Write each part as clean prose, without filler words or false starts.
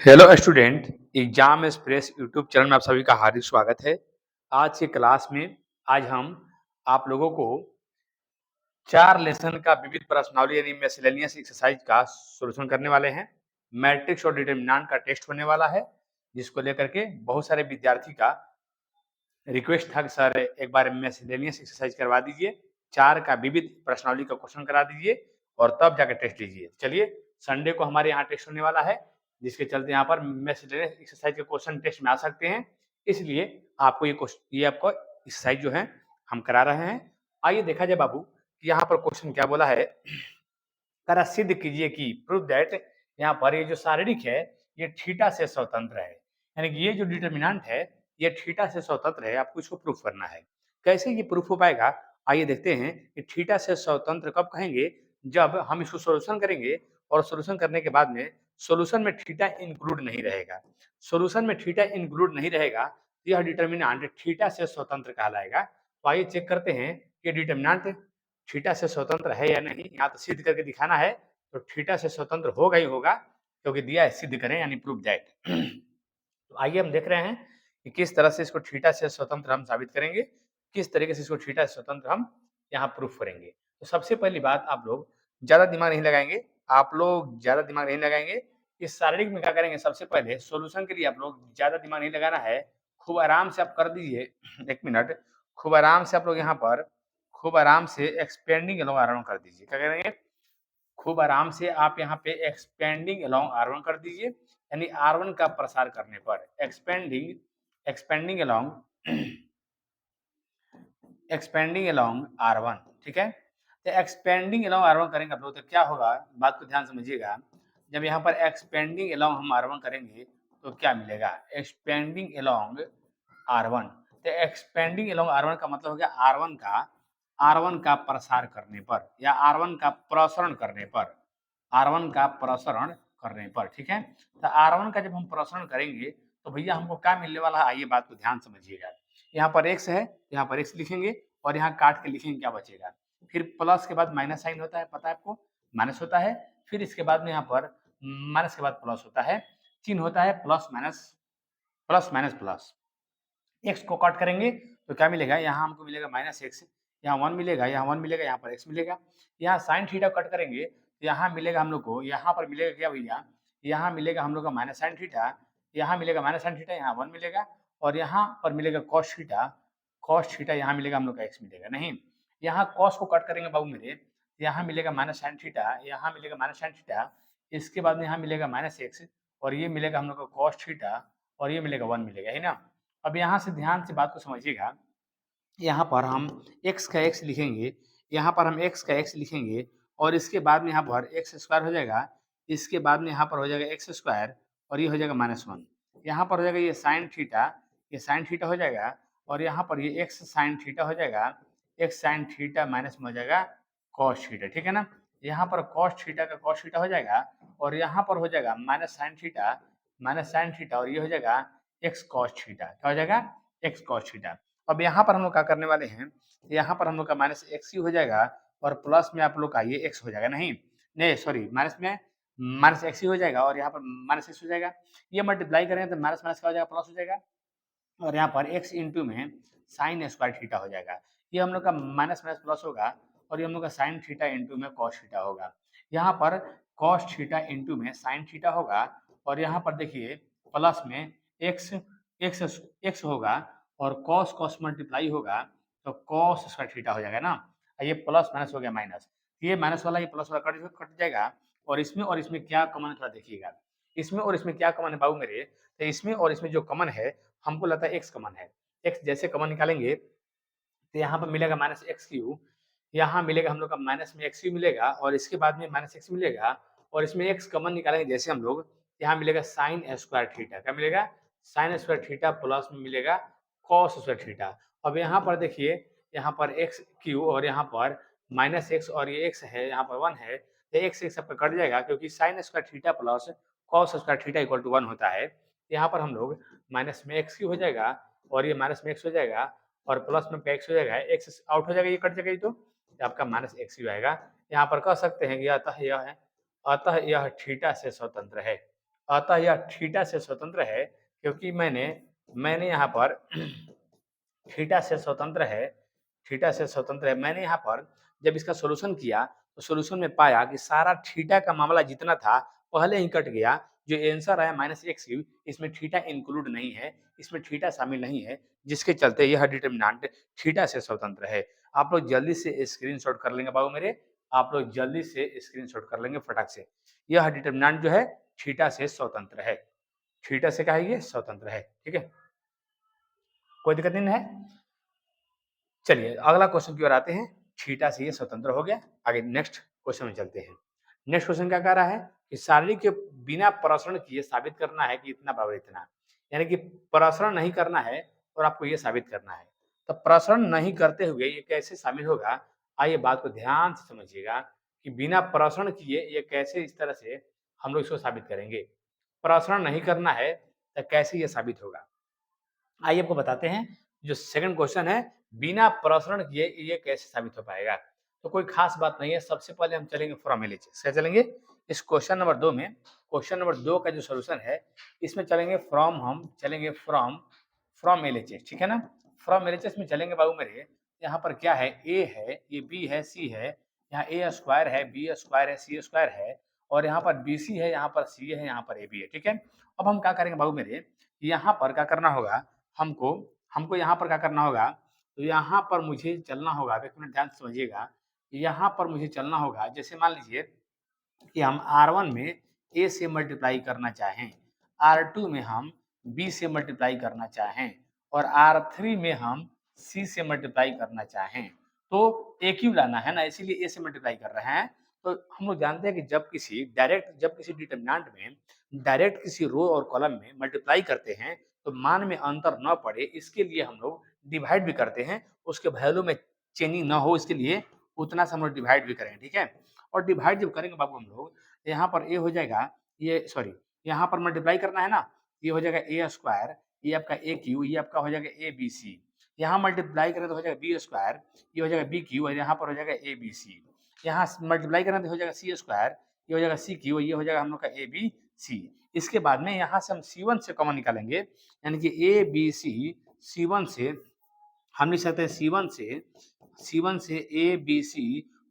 Hello student. Exam express YouTube channel में आप सभी का हार्दिक स्वागत है। आज की क्लास में आज हम आप लोगों को 4 लेसन का विविध प्रश्नावली यानी मिसलेनियस एक्सरसाइज का सॉल्यूशन करने वाले हैं। मैट्रिक्स और डिटरमिनेंट का टेस्ट होने वाला है, जिसको लेकर के बहुत सारे विद्यार्थी का रिक्वेस्ट था कि सर एक बार मिसलेनियस एक्सरसाइज करवा दीजिए, 4 का विविध प्रश्नावली का क्वेश्चन करा दीजिए और तब जाकर टेस्ट लीजिए। चलिए, संडे को हमारे यहाँ टेस्ट होने वाला है, जिसके चलते यहाँ पर मिसलेनियस एक्सरसाइज के क्वेश्चन टेस्ट में आ सकते हैं। इसलिए आपको ये आपको एक्सरसाइज जो है हम करा रहे हैं। आइए देखा जाए बाबू कि यहाँ पर क्वेश्चन क्या बोला है। करा सिद्ध कीजिए कि प्रूव दैट, यहाँ पर ये जो शारीरिक है ये थीटा से स्वतंत्र है, यानी कि ये जो डिटरमिनेंट है ये थीटा से स्वतंत्र है। आपको इसको प्रूफ करना है। कैसे ये प्रूफ हो पाएगा, आइए देखते हैं कि थीटा से स्वतंत्र कब कहेंगे, जब हम इसको सोल्यूशन करेंगे और सोल्यूशन करने के बाद में सोल्यूशन में थीटा इंक्लूड नहीं रहेगा। सोल्यूशन में थीटा इंक्लूड नहीं रहेगा, यह डिटरमिनेंट थीटा से स्वतंत्र कहलाएगा। तो आइए चेक करते हैं कि डिटरमिनेंट थीटा से स्वतंत्र है या नहीं। यहाँ तो सिद्ध करके दिखाना है, तो थीटा से स्वतंत्र होगा ही होगा, क्योंकि दिया है सिद्ध करें यानी प्रूव दैट। तो आइए हम देख रहे हैं कि किस तरह से इसको थीटा से स्वतंत्र हम साबित करेंगे, किस तरीके से इसको थीटा से स्वतंत्र हम यहाँ प्रूफ करेंगे। तो सबसे पहली बात, आप लोग ज्यादा दिमाग नहीं लगाएंगे, इस शारीरिक में क्या करेंगे, सबसे पहले सॉल्यूशन के लिए आप लोग ज्यादा दिमाग नहीं लगाना है। खूब आराम से आप कर दीजिए। एक मिनट, खूब आराम से आप लोग यहाँ पर खूब आराम से एक्सपेंडिंग एलोंग आर1 कर दीजिए। क्या करेंगे, खूब आराम से आप यहाँ पे एक्सपेंडिंग एलोंग आर1 कर दीजिए, यानी आर1 का प्रसार करने पर एक्सपेंडिंग एलोंग आर1। ठीक है, तो एक्सपेंडिंग एलोंग आर1 करेंगे आप लोग तो क्या होगा, बात को ध्यान समझिएगा। जब यहाँ पर एक्सपेंडिंग एलोंग हम आर1 करेंगे तो क्या मिलेगा, एक्सपेंडिंग एलोंग आर1। तो एक्सपेंडिंग एलोंग आर1 का मतलब हो गया आर1 का प्रसार करने पर या आर1 का प्रसरण करने पर, ठीक है। तो आर1 का जब हम प्रसरण करेंगे तो भैया हमको क्या मिलने वाला है, आइए बात को ध्यान समझिएगा। यहाँ पर x है, यहाँ पर x लिखेंगे और यहाँ काट के लिखेंगे, क्या बचेगा। फिर प्लस के बाद माइनस साइन होता है, पता है आपको, माइनस होता है। फिर इसके बाद में यहाँ पर माइनस के बाद प्लस होता है, चिन्ह होता है plus minus, plus minus plus. X को कट करेंगे तो क्या मिलेगा, यहाँ हमको मिलेगा माइनस एक्स, यहाँ 1 मिलेगा, यहाँ 1 मिलेगा, यहाँ पर x मिलेगा। यहाँ साइन थीटा कट करेंगे तो यहाँ मिलेगा हम लोग को, यहाँ पर मिलेगा क्या भैया, यहाँ मिलेगा हम लोग का माइनस साइन थीटा, यहाँ मिलेगा माइनस साइन थीटा, यहाँ 1 मिलेगा और यहाँ पर मिलेगा कॉस थीटा, यहाँ मिलेगा हम लोग का x मिलेगा। नहीं, यहाँ कॉस को कट करेंगे बाबू मेरे, यहाँ मिलेगा माइनस साइन थीटा, यहाँ मिलेगा माइनस साइन थीटा, इसके बाद में यहाँ मिलेगा माइनस एक्स और ये मिलेगा हम लोग का कॉस थीटा और ये मिलेगा 1 मिलेगा, है ना। अब यहाँ से ध्यान से बात को समझिएगा, यहाँ पर हम x का x लिखेंगे, यहाँ पर हम x का x लिखेंगे और इसके बाद में यहाँ पर एक्स स्क्वायर हो जाएगा, इसके बाद में यहाँ पर हो जाएगा एक्स स्क्वायर और ये हो जाएगा -1। यहाँ पर हो जाएगा ये साइन थीटा हो जाएगा और यहाँ पर ये एक्स साइन थीटा हो जाएगा, एक्स साइन थीटा माइनस में हो जाएगा कॉस थीटा, ठीक है ना। यहाँ पर कॉस थीटा का कॉस थीटा हो जाएगा और यहाँ पर हो जाएगा माइनस साइन थीटा और ये हो जाएगा एक्स कॉस थीटा, क्या हो जाएगा, एक्स कॉस थीटा। अब यहाँ पर हम लोग क्या करने वाले हैं, यहाँ पर हम लोग का माइनस एक्स ही हो जाएगा और प्लस में आप लोग का ये एक्स हो जाएगा, नहीं सॉरी, माइनस में माइनस एक्स ही हो जाएगा और यहाँ पर माइनस एक्स हो जाएगा। ये मल्टीप्लाई करें तो माइनस माइनस का हो जाएगा प्लस हो जाएगा और यहाँ पर x इंटू में साइन स्क्वायर थीटा हो जाएगा। ये हम लोग का माइनस माइनस प्लस होगा और ये हम लोग का साइन थीटा इंटू में कॉस थीटा होगा। यहाँ पर कॉस थीटा इंटू में साइन थीटा होगा और यहाँ पर देखिए प्लस में x होगा और कॉस कॉस मल्टीप्लाई होगा तो कॉस स्क्वायर थीटा हो जाएगा ना। ये प्लस माइनस हो गया माइनस, ये माइनस वाला ये प्लस वाला कट जाएगा और इसमें क्या कॉमन है थोड़ा देखिएगा, इसमें और इसमें क्या कॉमन है बाबू मेरे, तो इसमें और इसमें जो कॉमन है हमको लगता है एक्स कॉमन है। एक्स जैसे कॉमन निकालेंगे तो यहाँ पर मिलेगा माइनस एक्स क्यू, यहाँ मिलेगा हम लोग का माइनस में एक्स क्यू मिलेगा और इसके बाद में माइनस एक्स मिलेगा और इसमें एक्स कॉमन निकालेंगे जैसे हम लोग, यहाँ मिलेगा साइन स्क्वायर थीटा, क्या मिलेगा, साइन स्क्वायर थीटा प्लस में मिलेगा कॉस स्क्वायर थीटा। अब यहाँ पर देखिए, यहाँ पर एक्स क्यू और यहाँ पर माइनस एक्स और ये एक्स है, यहाँ पर 1 है, तो एक्स एक्स आपका कट जाएगा क्योंकि sine square theta plus cos square theta equal to 1 होता है। यहाँ पर हम लोग माइनस में एक्स क्यू हो जाएगा और ये माइनस में एक्स हो जाएगा और प्लस में एक्स हो जाएगा, एक्स आउट हो जाएगा, ये कट जाएगा, तो आपका माइनस एक्स क्यू आएगा। यहाँ पर कह सकते हैं कि अतः यह थीटा से स्वतंत्र है। अतः यह थीटा से स्वतंत्र है, क्योंकि मैंने यहाँ पर थीटा से स्वतंत्र है, थीटा से स्वतंत्र है। मैंने यहाँ पर जब इसका सॉल्यूशन किया तो सॉल्यूशन में पाया कि सारा थीटा का मामला जितना था पहले ही कट गया। जो आंसर आया -x3, इसमें थीटा इंक्लूड नहीं है, इसमें थीटा शामिल नहीं है, जिसके चलते यह डिटर्मिनेंट थीटा से स्वतंत्र है। आप लोग जल्दी से स्क्रीनशॉट कर लेंगे बाबू मेरे, आप लोग जल्दी से स्क्रीनशॉट कर लेंगे फटाक से। यह डिटर्मिनेंट जो है थीटा से स्वतंत्र है, थीटा से क्या है ये स्वतंत्र है। ठीक है, कोई दिक्कत नहीं है। चलिए अगला क्वेश्चन की ओर आते हैं। थीटा से ये स्वतंत्र हो गया, आगे नेक्स्ट क्वेश्चन में चलते हैं। नेक्स्ट क्वेश्चन क्या कह रहा है कि सारणी के बिना प्रसरण किए साबित करना है कि इतना बराबर इतना, यानी कि प्रसरण नहीं करना है और आपको ये साबित करना है। तो प्रसरण नहीं करते हुए ये कैसे शामिल होगा, आइए बात को ध्यान से समझिएगा कि बिना प्रसरण किए ये कैसे इस तरह से हम लोग इसको साबित करेंगे। प्रसरण नहीं करना है तो कैसे ये साबित होगा, आइए आपको बताते हैं। जो सेकंड क्वेश्चन है, बिना प्रसरण किए ये कैसे साबित हो पाएगा। तो कोई खास बात नहीं है, सबसे पहले हम चलेंगे फ्रॉम एलएचएस। क्या चलेंगे इस क्वेश्चन नंबर 2 में, क्वेश्चन नंबर 2 का जो सॉल्यूशन है इसमें चलेंगे हम चलेंगे फ्रॉम एलएचएस। ठीक है ना, फ्रॉम एलएचएस में चलेंगे बाबू मेरे। यहाँ पर क्या है, ए है, ये बी है, सी है, यहाँ ए स्क्वायर है, बी स्क्वायर है, सी स्क्वायर है, और यहाँ पर बी सी है, यहाँ पर सी है, यहाँ पर ए बी है। ठीक है, अब हम क्या करेंगे बाबू मेरे, यहाँ पर क्या करना होगा, हमको हमको यहाँ पर क्या करना होगा, तो यहाँ पर मुझे चलना होगा। एक मिनट ध्यान से समझिएगा, यहाँ पर मुझे चलना होगा। जैसे मान लीजिए कि हम R1 में A से मल्टीप्लाई करना चाहें, R2 में हम B से मल्टीप्लाई करना चाहें और R3 में हम C से मल्टीप्लाई करना चाहें, तो एक ही लाना है ना, इसीलिए A से मल्टीप्लाई कर रहे हैं। तो हम लोग जानते हैं कि जब किसी डिटरमिनेंट में डायरेक्ट किसी रो और कॉलम में मल्टीप्लाई करते हैं तो मान में अंतर न पड़े, इसके लिए हम लोग डिवाइड भी करते हैं, उसके वैल्यू में चेंजिंग ना हो, इसके लिए उतना से हम लोग डिवाइड भी करें। ठीक है, और डिवाइड जब करेंगे बाबू हम लोग, यहाँ पर ए हो जाएगा, ये सॉरी यहाँ पर मल्टीप्लाई करना है ना, ये हो जाएगा ए स्क्वायर, ये आपका ए क्यू, ये आपका हो जाएगा ए बी सी। यहाँ मल्टीप्लाई करें तो हो जाएगा बी स्क्वायर, ये हो जाएगा बी क्यू, और यहाँ पर हो जाएगा ए बी सी। यहाँ मल्टीप्लाई करें तो हो जाएगा सी स्क्वायर, ये हो जाएगा सी क्यू, ये हो जाएगा हम लोग का ए बी सी। इसके बाद में यहाँ से हम C1 से कॉमन निकालेंगे, यानी कि ए बी सी, C1 से हम लिख सकते हैं C1 से ए बी सी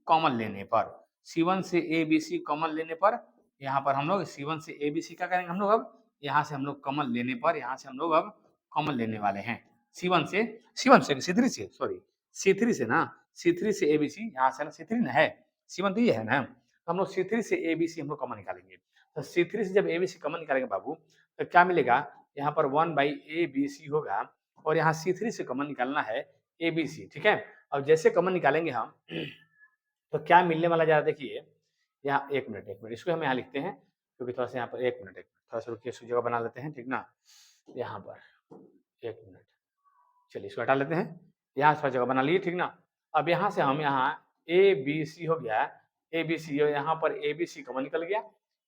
कॉमन लेने पर, C1 से ए बी सी कॉमन लेने पर, यहाँ पर हम लोग C1 से ए बी सी क्या करेंगे हम लोग, अब यहाँ से हम लोग कॉमन लेने पर, यहाँ से हम लोग अब कॉमन लेने वाले हैं। C1 से C3 से सॉरी C3 से ना, C3 से ए बी सी, यहाँ से ना C3 ना है, C1 तो ये है ना, तो हम लोग C3 से ए बी सी हम लोग कॉमन निकालेंगे। तो C3 से जब ए बी सी कॉमन निकालेंगे बाबू, तो क्या मिलेगा, यहाँ पर 1/ABC होगा, और यहाँ C3 से कॉमन निकालना है ABC। ठीक है, अब जैसे कॉमन निकालेंगे हम तो क्या मिलने वाला जरा देखिए, यहाँ एक मिनट इसको हम यहाँ लिखते हैं, क्योंकि थोड़ा सा यहाँ पर एक मिनट थोड़ा सा रुकिए, इसको जगह बना लेते हैं। ठीक ना, यहाँ पर एक मिनट, चलिए इसको हटा लेते हैं, यहाँ थोड़ा जगह बना लिए। ठीक ना, अब यहाँ से हम यहाँ ABC हो गया, ABC, और यहाँ पर ABC कॉमन निकल गया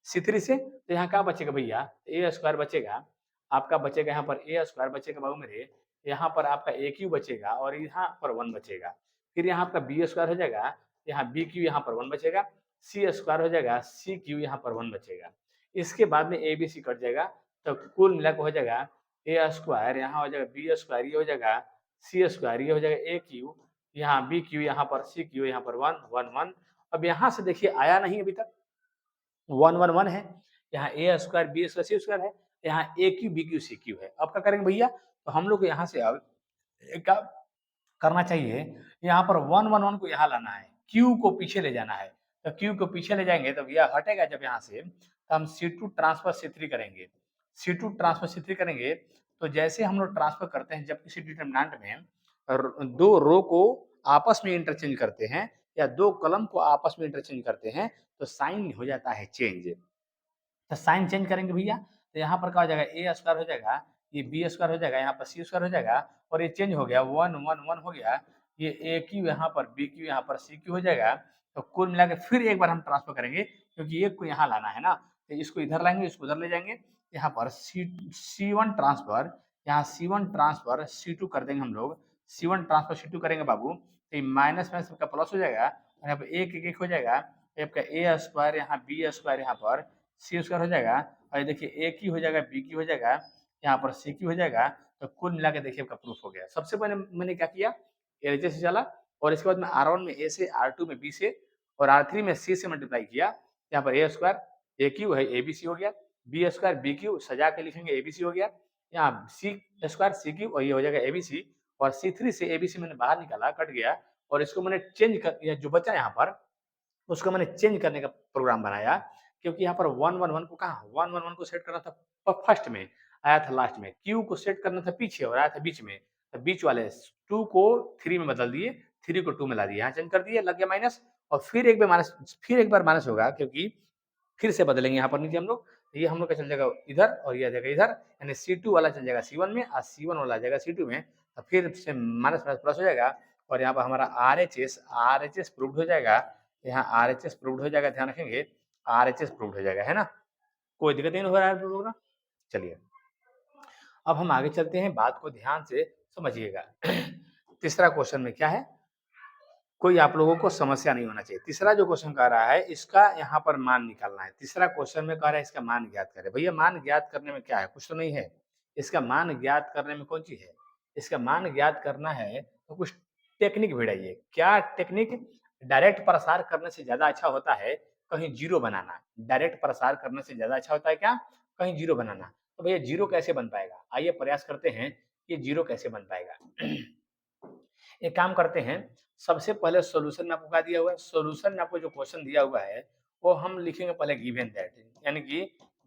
C3 से, तो यहाँ क्या बचेगा भैया, ए स्क्वायर बचेगा, आपका बचेगा यहाँ पर ए स्क्वायर बचेगा बाबू मेरे, यहाँ पर आपका ए क्यू बचेगा, और यहाँ पर 1 बचेगा। फिर यहाँ आपका बी स्क्वायर हो जाएगा, यहाँ बी क्यू यहाँ पर 1 बचेगा, सी स्क्वायर हो जाएगा, सी क्यू यहाँ पर 1 बचेगा। इसके बाद में ए बी सी कट जाएगा, तो कुल मिला के हो जाएगा ए स्क्वायर, यहाँ हो जाएगा बी स्क्वायर, ये हो जाएगा सी स्क्वायर, ये हो जाएगा ए क्यू, यहाँ बी क्यू, यहाँ पर सी क्यू, यहाँ पर 1 अब यहाँ से देखिए आया नहीं अभी तक, 1 है, यहाँ A square B square C square है, यहाँ A cube B cube C cube है। अब क्या करेंगे भैया, तो हम लोग को यहाँ से अब क्या करना चाहिए, यहाँ पर 1 को यहाँ लाना है, Q को पीछे ले जाना है। तो Q को पीछे ले जाएंगे तो भैया हटेगा जब यहाँ से, तो हम C2 ट्रांसफर C3 करेंगे। C2 ट्रांसफर C3 करेंगे तो जैसे हम लोग ट्रांसफर करते हैं, जब किसी डिटरमिनेंट में दो रो को आपस में इंटरचेंज करते हैं या दो कॉलम को आपस में इंटरचेंज करते हैं, तो साइन हो जाता है चेंज। तो साइन चेंज करेंगे भैया, तो यहाँ पर क्या हो जाएगा, ए स्क्वायर हो जाएगा, ये बी स्क्वायर हो जाएगा, यहाँ पर सी स्क्वायर हो जाएगा, और ये चेंज हो गया 1 हो गया, ये ए क्यू यहाँ पर बी क्यू यहाँ पर सी क्यू हो जाएगा। तो कुल मिला के फिर एक बार हम ट्रांसफर करेंगे, क्योंकि एक को यहाँ लाना है ना, तो इसको इधर लाएंगे, इसको उधर ले जाएंगे, यहाँ पर C1 ट्रांसफर, यहाँ C1 ट्रांसफर C2 कर देंगे हम लोग, C1 ट्रांसफर C2 करेंगे बाबू, तो माइनस में सबका प्लस हो जाएगा, और यहाँ पर एक हो जाएगा, आपका ए स्क्वायर यहाँ बी स्क्वायर यहाँ पर सी स्क्वायर हो जाएगा, और ये देखिए ए क्यू हो जाएगा, बी क्यू हो जाएगा, यहाँ पर सी क्यू हो जाएगा। तो कुल मिला के देखिए आपका प्रूफ हो गया। सबसे पहले मैंने क्या किया, एलएचए से चला, और इसके बाद में R1 में ए से, R2 में बी से, और R3 में सी से मल्टीप्लाई किया। यहाँ पर ए स्क्वायर ए क्यू है, ए बी सी हो गया, बी स्क्वायर बी क्यू सजा के लिखेंगे, ए बी सी हो गया, यहाँ सी स्क्वायर सी क्यू, और ये हो जाएगा ए बी सी, और C3 से ABC मैंने बाहर निकाला, कट गया, और इसको मैंने चेंज कर, जो बचा यहाँ पर उसको मैंने चेंज करने का प्रोग्राम बनाया, क्योंकि यहाँ पर 111 को कहाँ 111 को सेट करना था फर्स्ट में, आया था लास्ट में, Q को सेट करना था पीछे और आया था बीच में, तो बीच वाले 2 को 3 में बदल दिए, 3 को 2 में ला दिए, यहाँ चेंज कर दिए, लग गया माइनस, और फिर एक बार माइनस होगा, क्योंकि फिर से बदलेंगे यहाँ पर नीचे हम लोग, ये हम लोग का चल जाएगा इधर और ये आ जाएगा इधर, यानी C2 वाला चल जाएगा C1 में और C1 वाला आ जाएगा C2 में, तो फिर से माइनस माइनस प्लस हो जाएगा, और यहाँ पर हमारा RHS प्रूव्ड हो जाएगा, यहाँ RHS प्रूव्ड हो जाएगा, ध्यान रखेंगे RHS प्रूव्ड हो जाएगा, है ना, कोई दिक्कत नहीं हो रहा है प्रूव होगा। चलिए अब हम आगे चलते हैं, बात को ध्यान से समझिएगा। तीसरा क्वेश्चन में क्या है, कोई आप लोगों को समस्या नहीं होना चाहिए। तीसरा जो क्वेश्चन कह रहा है इसका यहाँ पर मान निकालना है। तीसरा क्वेश्चन में कह रहा है इसका मान ज्ञात करें। भैया मान ज्ञात करने में क्या है, कुछ तो नहीं है। इसका मान ज्ञात करने में कौन चीज है, इसका मान ज्ञात करना है तो कुछ टेक्निक भिड़ाइए। क्या टेक्निक, डायरेक्ट प्रसार करने से ज्यादा अच्छा होता है कहीं जीरो बनाना। डायरेक्ट प्रसार करने से ज्यादा अच्छा होता है क्या, कहीं जीरो बनाना। तो भैया जीरो कैसे बन पाएगा, आइए प्रयास करते हैं कि जीरो कैसे बन पाएगा। एक काम करते हैं, सबसे पहले सॉल्यूशन में आपको क्या दिया हुआ है, सॉल्यूशन में आपको जो क्वेश्चन दिया हुआ है वो हम लिखेंगे पहले गिवन दैट, यानी कि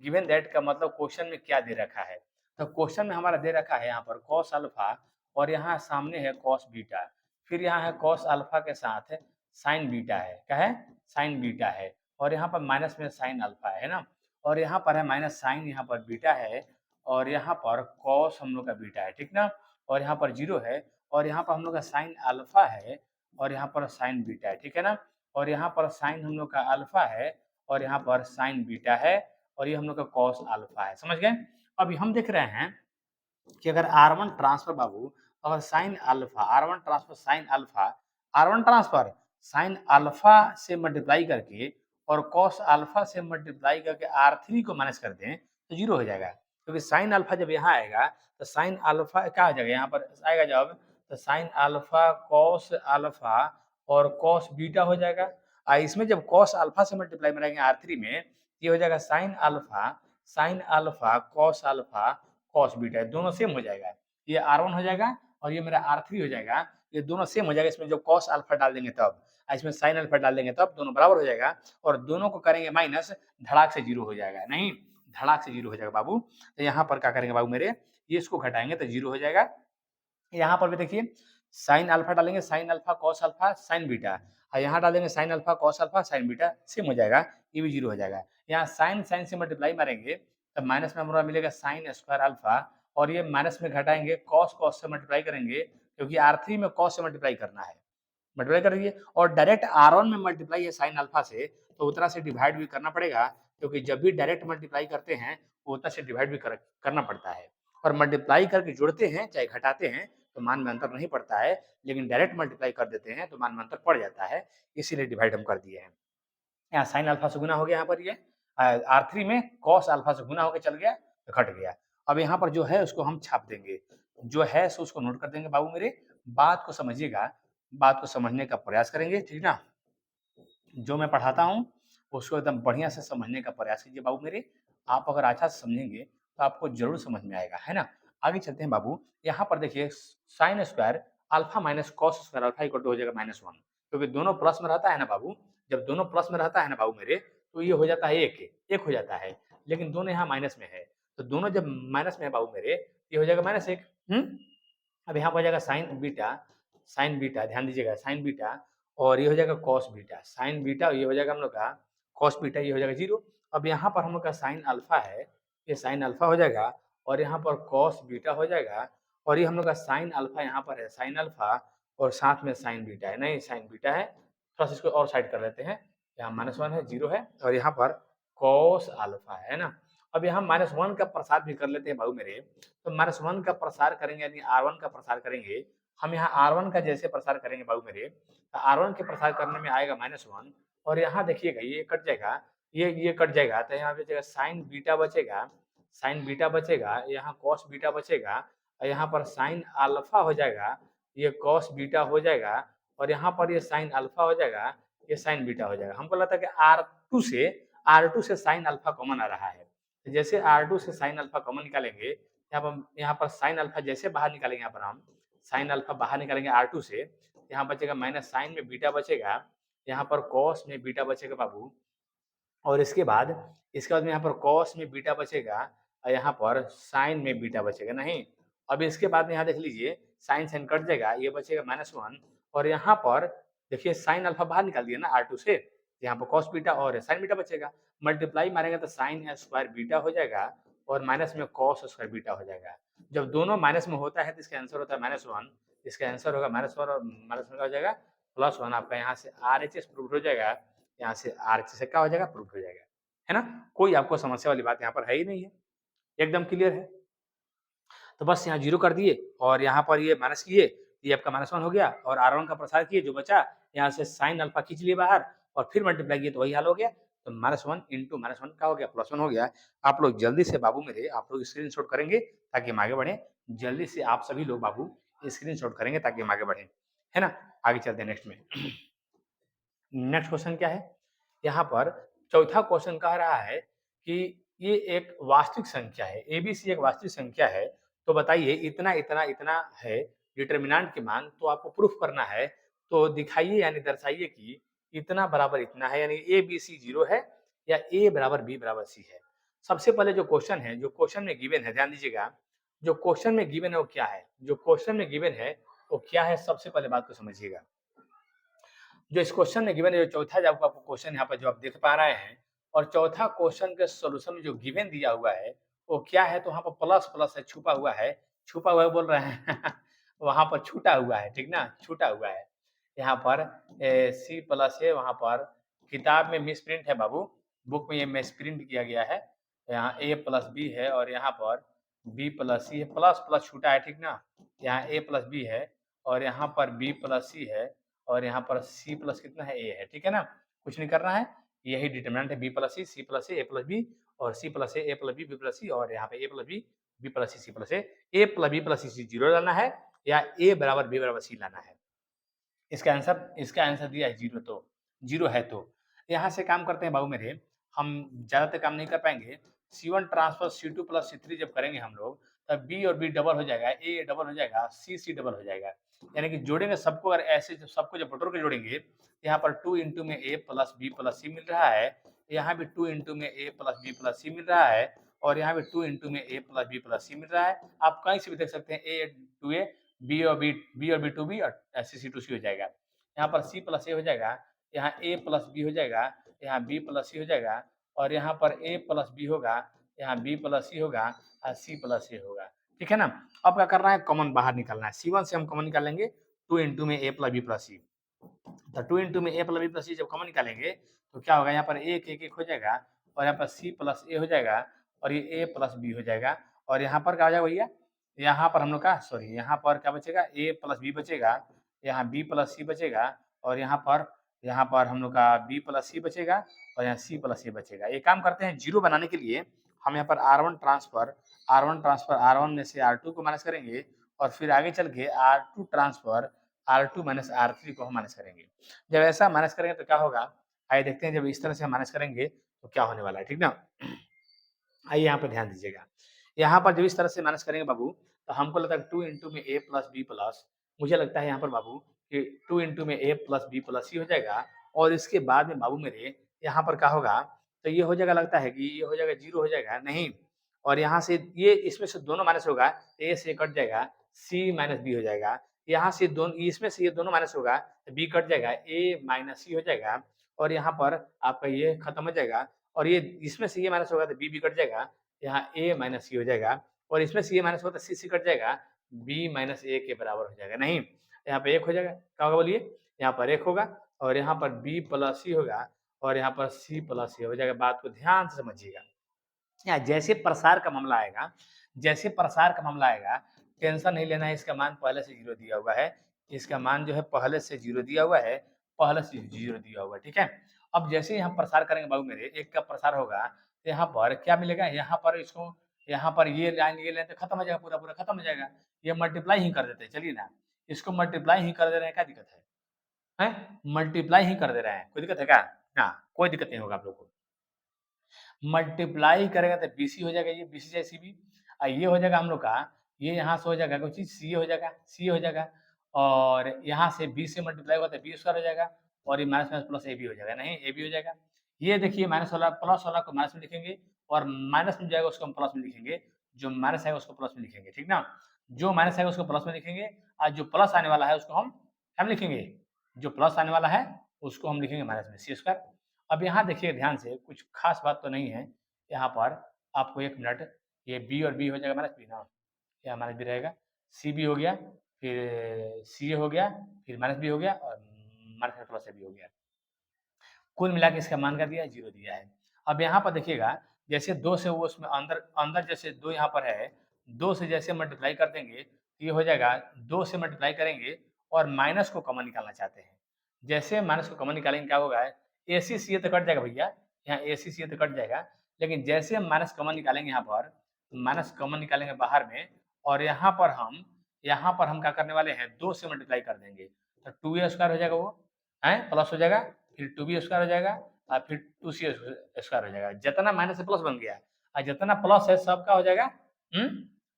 गिवन दैट का मतलब क्वेश्चन में क्या दे रखा है। तो क्वेश्चन में हमारा दे रखा है यहाँ पर cos अल्फा, और यहाँ सामने है cos बीटा, फिर यहाँ है cos अल्फा के साथ sin बीटा है, क्या है sin बीटा है, और यहाँ पर माइनस में sin अल्फा है ना, और यहाँ पर है माइनस sin, यहाँ पर बीटा है, और यहाँ पर cos हम लोग का बीटा है, ठीक ना, और यहाँ पर जीरो है, और यहाँ पर हम लोग का साइन अल्फा है, और यहाँ पर साइन बीटा है, ठीक है ना, और यहाँ पर साइन हम लोग का अल्फा है, और यहाँ पर साइन बीटा है, और ये हम लोग का कॉस अल्फा है। समझ गए। अभी हम देख रहे हैं कि अगर R1 ट्रांसफर बाबू, अगर sine alpha R1 transfer sine alpha, R1 transfer sine alpha से मल्टीप्लाई करके और कॉस अल्फा से मल्टीप्लाई करके R3 को माइनस कर दें तो जीरो हो जाएगा, क्योंकि साइन अल्फा जब यहाँ आएगा तो साइन अल्फा क्या हो जाएगा, यहाँ पर आएगा जब, तो साइन अल्फा कॉस अल्फा और कॉस बीटा हो जाएगा। इसमें जब कॉस अल्फा से मल्टीप्लाई मिलाएंगे R3 में, ये हो जाएगा sine alpha cos alpha cos beta, दोनों सेम हो जाएगा। ये R1 हो जाएगा और ये मेरा R3 हो जाएगा, ये दोनों सेम हो जाएगा। इसमें जो कॉस अल्फा डाल देंगे तब, इसमें साइन अल्फा डाल देंगे तब दोनों बराबर हो जाएगा, और दोनों को करेंगे माइनस, धड़ाक से जीरो हो जाएगा, नहीं धड़ाक से जीरो हो जाएगा बाबू। तो यहाँ पर क्या करेंगे बाबू मेरे, ये इसको घटाएंगे तो जीरो हो जाएगा। यहाँ पर भी देखिए साइन अल्फा डालेंगे, sine alpha cos alpha sign beta, और यहाँ डालेंगे sine alpha cos alpha sign beta, same हो जाएगा, ये भी जीरो हो जाएगा। यहाँ साइन साइन से मल्टीप्लाई मारेंगे तब माइनस में हमारा मिलेगा साइन स्क्वायर अल्फा, और ये माइनस में घटाएंगे कॉस कॉस से मल्टीप्लाई करेंगे, क्योंकि R3 में कॉस से मल्टीप्लाई करना है, मल्टीप्लाई करेंगे, और डायरेक्ट R1 में मल्टीप्लाई है साइन अल्फा से, तो उतना से डिवाइड भी करना पड़ेगा, क्योंकि जब भी डायरेक्ट मल्टीप्लाई करते हैं उतना से डिवाइड भी करना पड़ता है, और मल्टीप्लाई करके जोड़ते हैं चाहे घटाते हैं तो मान में अंतर नहीं पड़ता है, लेकिन डायरेक्ट मल्टीप्लाई कर देते हैं तो मान में अंतर पड़ जाता है, इसीलिए डिवाइड हम कर दिए हैं। यहाँ साइन अल्फा से गुना हो गया, यहाँ पर ये R3 में कॉस अल्फा से गुना होकर चल गया तो घट गया। अब यहाँ पर जो है उसको हम छाप देंगे, जो है सो उसको नोट कर देंगे बाबू मेरे, बात को समझिएगा, बात को समझने का प्रयास करेंगे, ठीक ना। जो मैं पढ़ाता हूँ उसको एकदम बढ़िया से समझने का प्रयास कीजिए बाबू मेरे, आप अगर अच्छा से समझेंगे तो आपको जरूर समझ में आएगा, है ना। आगे चलते हैं बाबू, यहाँ पर देखिए sine square alpha minus cos square alpha equal to हो जाएगा -1, क्योंकि दोनों प्लस में रहता है ना बाबू, जब दोनों प्लस में रहता है ना बाबू मेरे, तो ये हो जाता है एक हो जाता है, लेकिन दोनों यहाँ माइनस में है, तो दोनों जब माइनस में है बाबू मेरे, ये हो जाएगा -1। अब यहाँ पर हो जाएगा साइन बीटा ध्यान दीजिएगा, साइन बीटा, और ये हो जाएगा कॉस बीटा, साइन बीटा, ये हो जाएगा हम लोग का कॉस बीटा, ये हो जाएगा जीरो। अब यहाँ पर हम लोग का साइन अल्फा है, ये साइन अल्फा हो जाएगा, और यहाँ पर कॉस बीटा हो जाएगा, और ये हम लोग का साइन अल्फा यहाँ पर है साइन अल्फा, और साथ में साइन बीटा है, नहीं साइन बीटा है, थोड़ा सा इसको और साइड कर लेते हैं, यहाँ -1 है, जीरो है, और यहाँ पर कॉस अल्फा है ना। अब यहाँ -1 का प्रसार भी कर लेते हैं बाबू मेरे, तो -1 का प्रसार करेंगे यानी R1 का प्रसार करेंगे, हम यहाँ R1 का जैसे प्रसार करेंगे बाबू मेरे, तो R1 के प्रसार करने में आएगा -1, और यहाँ देखिएगा ये कट जाएगा, ये कट जाएगा तो यहाँ बचेगा साइन बीटा बचेगा, साइन बीटा बचेगा, यहाँ कॉस बीटा बचेगा और यहाँ पर साइन अल्फा हो जाएगा, ये कॉस बीटा हो जाएगा और यहाँ पर ये साइन अल्फा हो जाएगा, ये साइन बीटा हो जाएगा। हमको लगता है कि R2 से साइन अल्फा कॉमन आ रहा है। तो जैसे R2 से साइन अल्फा कॉमन निकालेंगे, यहाँ पर साइन अल्फा जैसे बाहर निकालेंगे, यहाँ पर हम साइन अल्फा बाहर निकालेंगे R2 से, यहाँ बचेगा माइनस साइन में बीटा बचेगा, यहाँ पर कॉस में बीटा बचेगा बाबू, और इसके बाद में यहाँ पर कॉस में बीटा बचेगा और यहाँ पर साइन में बीटा बचेगा नहीं। अब इसके बाद में यहाँ देख लीजिए साइन साइन कट जाएगा, ये बचेगा -1 और यहाँ पर देखिए साइन अल्फा बाहर निकाल दिया ना R2 से, यहाँ पर कॉस बीटा और साइन बीटा बचेगा, मल्टीप्लाई मारेंगे तो साइन स्क्वायर बीटा हो जाएगा और माइनस में कॉस स्क्वायर बीटा हो जाएगा। जब दोनों माइनस में होता है तो इसका आंसर होता है -1, इसका आंसर होगा -1 और माइनस में क्या हो जाएगा +1। आपका यहाँ से RHS प्रूव हो जाएगा, यहाँ से RHS से क्या हो जाएगा प्रूफ हो जाएगा, है ना। कोई आपको समस्या वाली बात यहाँ पर है ही नहीं है, एकदम क्लियर है। तो बस यहाँ 0 कर दिए और यहाँ पर ये माइनस किए, ये आपका -1 हो गया और R1 का प्रसार किए, जो बचा यहाँ से साइन अल्फा खींच लिए बाहर और फिर मल्टीप्लाई किए तो वही हल हो गया। तो -1 इंटू -1 क्या हो गया +1 हो गया। आप लोग जल्दी से बाबू मेरे आप लोग स्क्रीनशॉट करेंगे ताकि हम आगे बढ़ें। जल्दी से आप सभी लोग बाबू स्क्रीनशॉट करेंगे ताकि हम आगे बढ़ें, है ना। आगे चलते हैं नेक्स्ट में। नेक्स्ट क्वेश्चन क्या है, यहाँ पर चौथा क्वेश्चन कह रहा है कि ये एक वास्तविक संख्या है, एबीसी एक वास्तविक संख्या है, तो बताइए इतना इतना इतना है डिटर्मिनेंट की मान, तो आपको प्रूफ करना है। तो दिखाइए यानी दर्शाइए कि इतना बराबर इतना है, यानी ए बी सी 0 है या ए बराबर बी बराबर सी है। सबसे पहले जो क्वेश्चन है, जो क्वेश्चन में गिवन है, ध्यान दीजिएगा, जो क्वेश्चन में गिवन है वो क्या है, जो क्वेश्चन में गिवन है वो क्या है, सबसे पहले बात को समझिएगा। जो इस क्वेश्चन में गिवन है, जो चौथा जो आपको क्वेश्चन यहाँ पर जो आप देख पा रहे हैं, और चौथा क्वेश्चन के सॉल्यूशन में जो गिवन दिया हुआ है वो क्या है, तो वहाँ पर प्लस प्लस है, छुपा हुआ है बोल रहे हैं वहाँ पर छूटा हुआ है, ठीक ना, छूटा हुआ है। यहाँ पर सी प्लस है, वहाँ पर किताब में मिस प्रिंट है बाबू, बुक में ये मिस प्रिंट किया गया है। यहाँ ए प्लस बी है और यहाँ पर बी प्लस सी है, प्लस प्लस छूटा है, ठीक ना। यहाँ ए प्लस बी है और यहाँ पर बी प्लस सी है और यहाँ पर सी प्लस कितना है ए है, ठीक है ना। कुछ नहीं करना है, यही डिटरमिनेंट है, B plus C plus A plus B और C plus A plus B plus C और यहाँ पे A plus B plus C plus A plus B plus C 0 लाना है या ए बराबर बी बराबर सी लाना है। इसका आंसर दिया है 0, तो 0 है। तो यहाँ से काम करते हैं बाबू मेरे, हम ज़्यादातर काम नहीं कर पाएंगे। C1 transfer C2 plus C3 जब करेंगे हम लोग, तब B और B डबल हो जाएगा, A डबल हो जाएगा, C डबल हो जाएगा। यानी कि जोड़ेंगे सबको, अगर ऐसे सबको जब बटोर के जोड़ेंगे, यहाँ पर 2 इंटू में A plus B plus C मिल रहा है, यहाँ भी 2 इंटू में A plus B plus C मिल रहा है और यहाँ भी 2 इंटू में A plus B plus C मिल रहा है। आप कहीं से भी देख सकते हैं, A टू A, बी और बी टू बी और सी टू सी हो जाएगा। यहाँ पर सी प्लस ए हो जाएगा, यहाँ ए प्लस बी हो जाएगा, यहाँ बी प्लस सी हो जाएगा और यहाँ पर ए प्लस बी होगा, यहाँ बी प्लस सी होगा और सी प्लस ए होगा, ठीक है ना। अब क्या करना है, कॉमन बाहर निकालना है। C1 से हम कॉमन निकालेंगे 2 इंटू में ए प्लस बी प्लस सी, तो 2 इंटू में ए प्लस बी प्लस सी जब कॉमन निकालेंगे तो क्या होगा, यहाँ पर एक एक एक हो जाएगा और यहाँ पर सी प्लस ए हो जाएगा और ये ए प्लस बी हो जाएगा और यहाँ पर क्या हो जाएगा भैया, यहाँ पर हम लोग का सॉरी यहाँ पर क्या बचेगा, ए प्लस बी बचेगा, यहाँ बी प्लस सी बचेगा और यहाँ पर हम लोग का बी प्लस सी बचेगा और यहाँ सी प्लस ए बचेगा। एक काम करते हैं, 0 बनाने के लिए हम यहाँ पर R1 ट्रांसफर R1 में से R2 को माइनस करेंगे और फिर आगे चल के R2 transfer R2 minus R3 को हम माइनस करेंगे। जब ऐसा माइनस करेंगे तो क्या होगा, आइए देखते हैं, जब इस तरह से हम माइनस करेंगे तो क्या होने वाला है, ठीक ना। आइए यहाँ पर ध्यान दीजिएगा, यहाँ पर जब इस तरह से माइनस करेंगे बाबू, तो हमको लगता है 2 इंटू में ए प्लस बी प्लस, मुझे लगता है यहाँ पर बाबू कि 2 इंटू में ए प्लस बी प्लस सी हो जाएगा और इसके बाद में बाबू मेरे यहाँ पर क्या होगा, तो ये हो जाएगा, लगता है कि ये हो जाएगा 0 हो जाएगा नहीं, और यहाँ से ये इसमें से दोनों माइनस होगा, ए से कट जाएगा, सी माइनस बी हो जाएगा, यहाँ से दोनों इसमें से ये दोनों माइनस होगा, बी कट जाएगा, ए माइनस सी हो जाएगा और यहाँ पर आपका ये खत्म हो जाएगा और ये इसमें से ये माइनस होगा तो बी कट जाएगा, यहाँ ए माइनस सी हो जाएगा और इसमें से ये माइनस होगा तो सी कट जाएगा, बी माइनस ए के बराबर हो जाएगा नहीं, यहाँ पे 1 हो जाएगा, क्या होगा बोलिए, यहाँ पर 1 होगा और यहाँ पर बी प्लस सी होगा और यहाँ पर सी प्लस ए हो जाएगा। बात को ध्यान से समझिएगा, यहाँ जैसे प्रसार का मामला आएगा, टेंशन नहीं लेना है, इसका मान पहले से 0 दिया हुआ है, इसका मान जो है पहले से 0 दिया हुआ है, ठीक है। अब जैसे ही हम प्रसार करेंगे बाबू मेरे, एक का प्रसार होगा, तो यहाँ पर क्या मिलेगा, यहाँ पर इसको, यहाँ पर ये लाइन तो खत्म हो जाएगा, पूरा खत्म हो जाएगा। ये मल्टीप्लाई ही कर देते हैं, चलिए ना, इसको मल्टीप्लाई ही कर दे रहे हैं, क्या दिक्कत है? हैं? मल्टीप्लाई ही कर दे रहे हैं, कोई दिक्कत है क्या? हाँ, कोई दिक्कत नहीं होगा आप लोग को। मल्टीप्लाई करेगा तो बीसी हो जाएगा, ये बीसी चाहे सीबी, और ये हो जाएगा हम लोग का, ये यहाँ से हो जाएगा कोई चीज़, सी हो जाएगा, सी हो जाएगा, और यहाँ से बी से मल्टीप्लाई होगा तो बी स्क्वायर हो जाएगा, और ये minus minus plus A B हो जाएगा, नहीं ए बी हो जाएगा। ये देखिए माइनस वाला प्लस वाला को माइनस में लिखेंगे, और माइनस में जाएगा उसको हम प्लस में लिखेंगे, जो माइनस आएगा उसको प्लस में लिखेंगे, ठीक ना? जो माइनस आएगा उसको प्लस में लिखेंगे, और जो प्लस आने वाला है उसको हम लिखेंगे, जो प्लस आने वाला है उसको हम लिखेंगे माइनस में, सी स्क्वायर। अब यहाँ देखिए ध्यान से, कुछ खास बात तो नहीं है यहाँ पर, आपको 1 मिनट, ये बी और बी हो जाएगा माइनस बी ना, यहाँ माइनस बी रहेगा, सी बी हो गया, फिर सी ए हो गया, फिर माइनस बी हो गया, और माइनस प्लस ए बी हो गया। कुल मिला के इसका मान क्या दिया है, 0 दिया है। अब यहाँ पर देखिएगा, जैसे 2 से वो उसमें अंदर अंदर जैसे 2 यहाँ पर है, 2 से जैसे मल्टीप्लाई कर देंगे, तो ये हो जाएगा, 2 से मल्टीप्लाई करेंगे और माइनस को कॉमन निकालना चाहते हैं। जैसे माइनस को कॉमन निकालेंगे क्या होगा, ए सी सी ए तो कट जाएगा भैया, यहाँ ए सी सी ए तो कट जाएगा, लेकिन जैसे हम माइनस कॉमन निकालेंगे यहाँ पर, माइनस कॉमन निकालेंगे बाहर में, और यहाँ पर हम क्या करने वाले हैं, 2 से मल्टीप्लाई कर देंगे, तो 2a स्क्वायर हो जाएगा, वो है प्लस हो जाएगा, फिर 2b स्क्वायर हो जाएगा, और फिर 2c स्क्वायर हो जाएगा। जितना माइनस से प्लस बन गया, और जितना प्लस है सबका हो जाएगा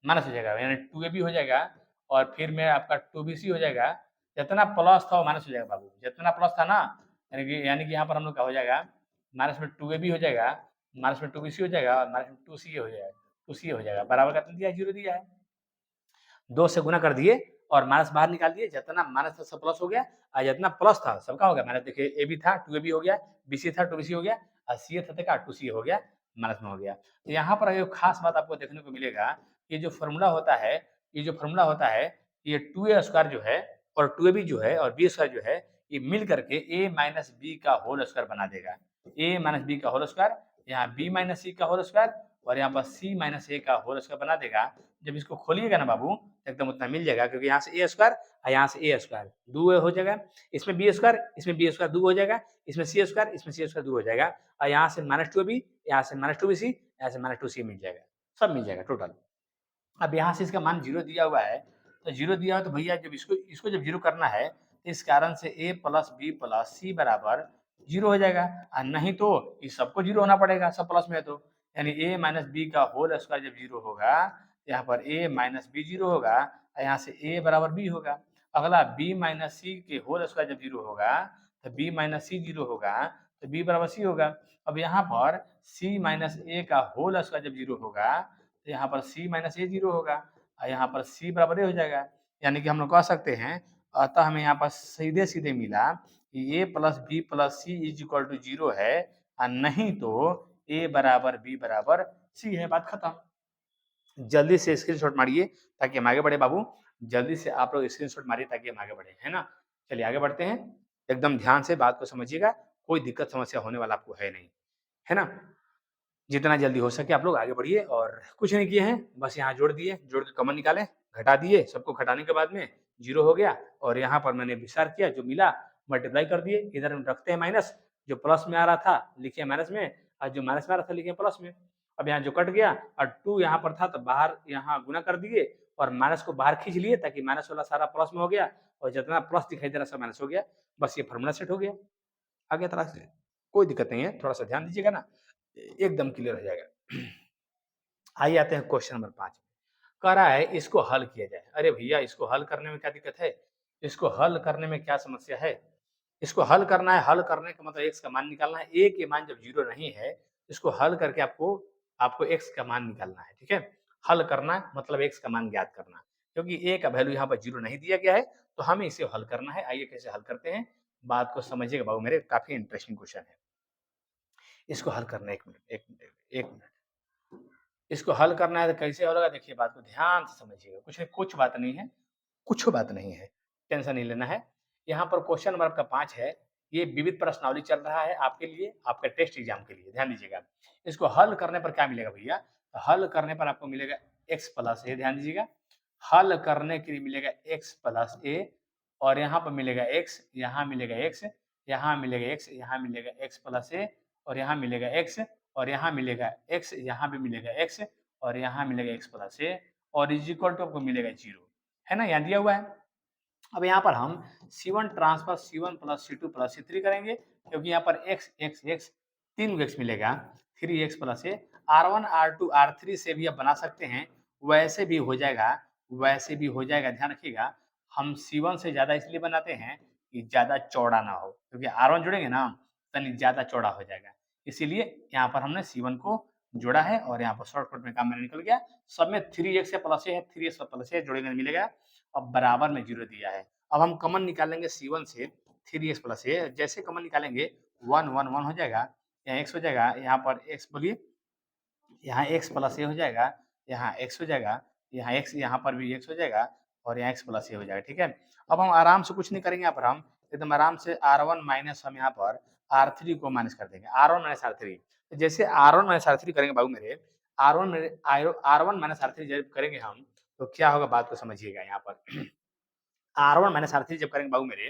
माइनस हो जाएगा, यानी 2ab हो जाएगा, और फिर में आपका 2bc हो जाएगा। जितना प्लस था वो माइनस हो जाएगा बाबू, जितना प्लस था ना, यानी कि यहाँ पर हम लोग का हो जाएगा, माइनस में 2ab हो जाएगा, माइनस में 2bc हो जाएगा, और माइनस में 2ca हो जाएगा, 2ca हो जाएगा, बराबर कितना दिया है, 0 दिया है। 2 से गुना कर दिए और माइनस बाहर निकाल दिए, जितना माइनस था सब प्लस हो गया, और जितना प्लस था सबका हो गया माइनस। देखिए ए बी था 2ab हो गया, बीसी था 2bc हो गया, और सी था देखा 2c हो गया, माइनस में हो गया। तो यहाँ पर एक खास बात आपको देखने को मिलेगा, ये जो फॉर्मूला होता है, ये जो फॉर्मूला होता है, ये 2a स्क्वायर जो है और 2ab जो है और b स्क्वायर जो है, ये मिल करके a माइनस बी का होल स्क्वायर बना देगा। a माइनस बी का होल स्क्वायर, यहाँ b माइनस सी का होल स्क्वायर, और यहाँ पर c माइनस a का होल स्क्वायर बना देगा। जब इसको खोलिएगा ना बाबू, एकदम उतना मिल जाएगा, क्योंकि यहाँ से ए स्क्वायर और यहाँ से ए स्क्वायर 2 हो जाएगा, इसमें बी स्क्वायर, इसमें बी स्क्वायर 2 हो जाएगा, इसमें सी स्क्वायर, इसमें सी स्क्वायर 2 हो जाएगा, और यहाँ से माइनस 2b, यहाँ से माइनस 2bc, यहाँ से माइनस 2c मिल जाएगा, सब मिल जाएगा टोटल। अब यहाँ से इसका मान 0 दिया हुआ है, तो 0 दिया हुआ, तो भैया जब इसको जब 0 करना है, तो इस कारण से a प्लस बी प्लस सी बराबर 0 हो जाएगा, और नहीं तो इस सबको 0 होना पड़ेगा, सब प्लस में है तो, यानी a माइनस बी का होल स्क्वायर जब 0 होगा, यहाँ पर a माइनस बी 0 होगा, और यहाँ से a बराबर b होगा। अगला b माइनस सी के होल स्क्वायर जब 0 होगा, तो b माइनस सी 0 होगा, तो b बराबर c होगा। अब यहाँ पर c माइनस a का होल स्क्वायर जब 0 होगा, तो यहाँ पर c माइनस ए 0 होगा, और यहाँ पर c बराबर ए हो जाएगा। यानी कि हम लोग कह सकते हैं, अतः हमें यहाँ पर सीधे सीधे मिला कि a plus B plus C is equal to 0 है, और नहीं तो a बराबर b बराबर c है, बात खत्म। जल्दी से स्क्रीनशॉट मारिए ताकि हम आगे बढ़े बाबू, जल्दी से आप लोग स्क्रीनशॉट मारिए ताकि हम आगे बढ़े, है ना। चलिए आगे बढ़ते हैं, एकदम ध्यान से बात को समझिएगा, कोई दिक्कत समस्या होने वाला आपको है नहीं, है ना। जितना जल्दी हो सके आप लोग आगे बढ़िए, और कुछ नहीं किए हैं, बस यहाँ जोड़ दिए, जोड़ के कॉमन निकाले, घटा दिए, सबको घटाने के बाद में 0 हो गया, और यहाँ पर मैंने विस्तार किया, जो मिला मल्टीप्लाई कर दिए, इधर हम रखते हैं माइनस, जो प्लस में आ रहा था लिखे माइनस में, और जो माइनस में आ रहा था लिखे प्लस में। अब यहाँ जो कट गया, और 2 यहाँ पर था तो बाहर यहाँ गुना कर दिए, और माइनस को बाहर खींच लिए, ताकि माइनस वाला सारा प्लस में हो गया, और जितना प्लस दिखाई दे रहा सब माइनस हो गया, बस ये फॉर्मूला सेट हो गया। आगे तरह से कोई दिक्कत नहीं है, थोड़ा सा ध्यान दीजिएगा ना, एकदम क्लियर हो जाएगा। आइए आते हैं क्वेश्चन नंबर 5 कह रहा है इसको हल किया जाए। अरे भैया इसको हल करने में क्या दिक्कत है, इसको हल करने में क्या समस्या है, इसको हल करना है, हल करने का मतलब x का मान निकालना है, a के मान जब 0 नहीं है, इसको हल करके आपको x का मान निकालना है, ठीक है। हल करना मतलब x का मान ज्ञात करना, क्योंकि a का वैल्यू यहाँ पर 0 नहीं दिया गया है, तो हमें इसे हल करना है। आइए कैसे हल करते हैं, बात को समझिएगा बाबू मेरे, काफी इंटरेस्टिंग क्वेश्चन है। इसको हल करना, एक मिनट, इसको हल करना है तो कैसे होगा, देखिए बात को ध्यान से समझिएगा, कुछ बात नहीं है, कुछ बात नहीं है, टेंशन नहीं लेना है। यहाँ पर क्वेश्चन नंबर आपका 5 है, ये विविध प्रश्नावली चल रहा है आपके लिए, आपके टेस्ट एग्जाम के लिए, ध्यान दीजिएगा। इसको हल करने पर क्या मिलेगा भैया, तो हल करने पर आपको मिलेगा x प्लस ए, ध्यान दीजिएगा, हल करने के लिए मिलेगा x प्लस ए, और यहाँ पर मिलेगा x, यहाँ मिलेगा x, यहाँ मिलेगा x, यहाँ मिलेगा x प्लस ए, और यहाँ मिलेगा x, और यहाँ मिलेगा x, यहाँ भी मिलेगा x, और यहाँ मिलेगा x प्लस ए, और इज इक्वल टू आपको मिलेगा 0, है ना, यहाँ दिया हुआ है। अब यहाँ पर हम C1 transfer C1 plus C2 plus C3 करेंगे, क्योंकि यहाँ पर x x x 3 x मिलेगा, 3x प्लस ए, R1 R2 R3 से भी आप बना सकते हैं, वैसे भी हो जाएगा, वैसे भी हो जाएगा। ध्यान रखिएगा, हम C1 से ज़्यादा इसलिए बनाते हैं कि ज़्यादा चौड़ा ना हो, क्योंकि R1 जोड़ेंगे ना तनी ज़्यादा चौड़ा हो जाएगा, इसीलिए यहाँ पर हमने C1 को जोड़ा है, और यहाँ पर शॉर्टकट में काम मेरा निकल गया। सब में 3x से प्लस ए है, 3x प्लस ए जोड़ेंगे मिलेगा, अब बराबर में 0 दिया है। अब हम कॉमन निकालेंगे C1 से 3x प्लस ए, जैसे कॉमन निकालेंगे 1 1 1 हो जाएगा, यहाँ x हो जाएगा, यहाँ पर x बोलिए, यहाँ x प्लस ए हो जाएगा, यहाँ x हो जाएगा, यहाँ x, यहाँ पर भी x हो जाएगा, और यहाँ x प्लस ए हो जाएगा। ठीक है, अब हम आराम से कुछ नहीं करेंगे, यहाँ पर हम एकदम आराम से R1 माइनस हम यहाँ पर R3 को माइनस कर देंगे, R1 माइनस R3। तो जैसे R1 माइनस R3 करेंगे बाबू मेरे, R1 माइनस R3 जब करेंगे हम, तो क्या होगा बात को समझिएगा। यहाँ पर R1 माइनस R3 जब करेंगे बाबू मेरे,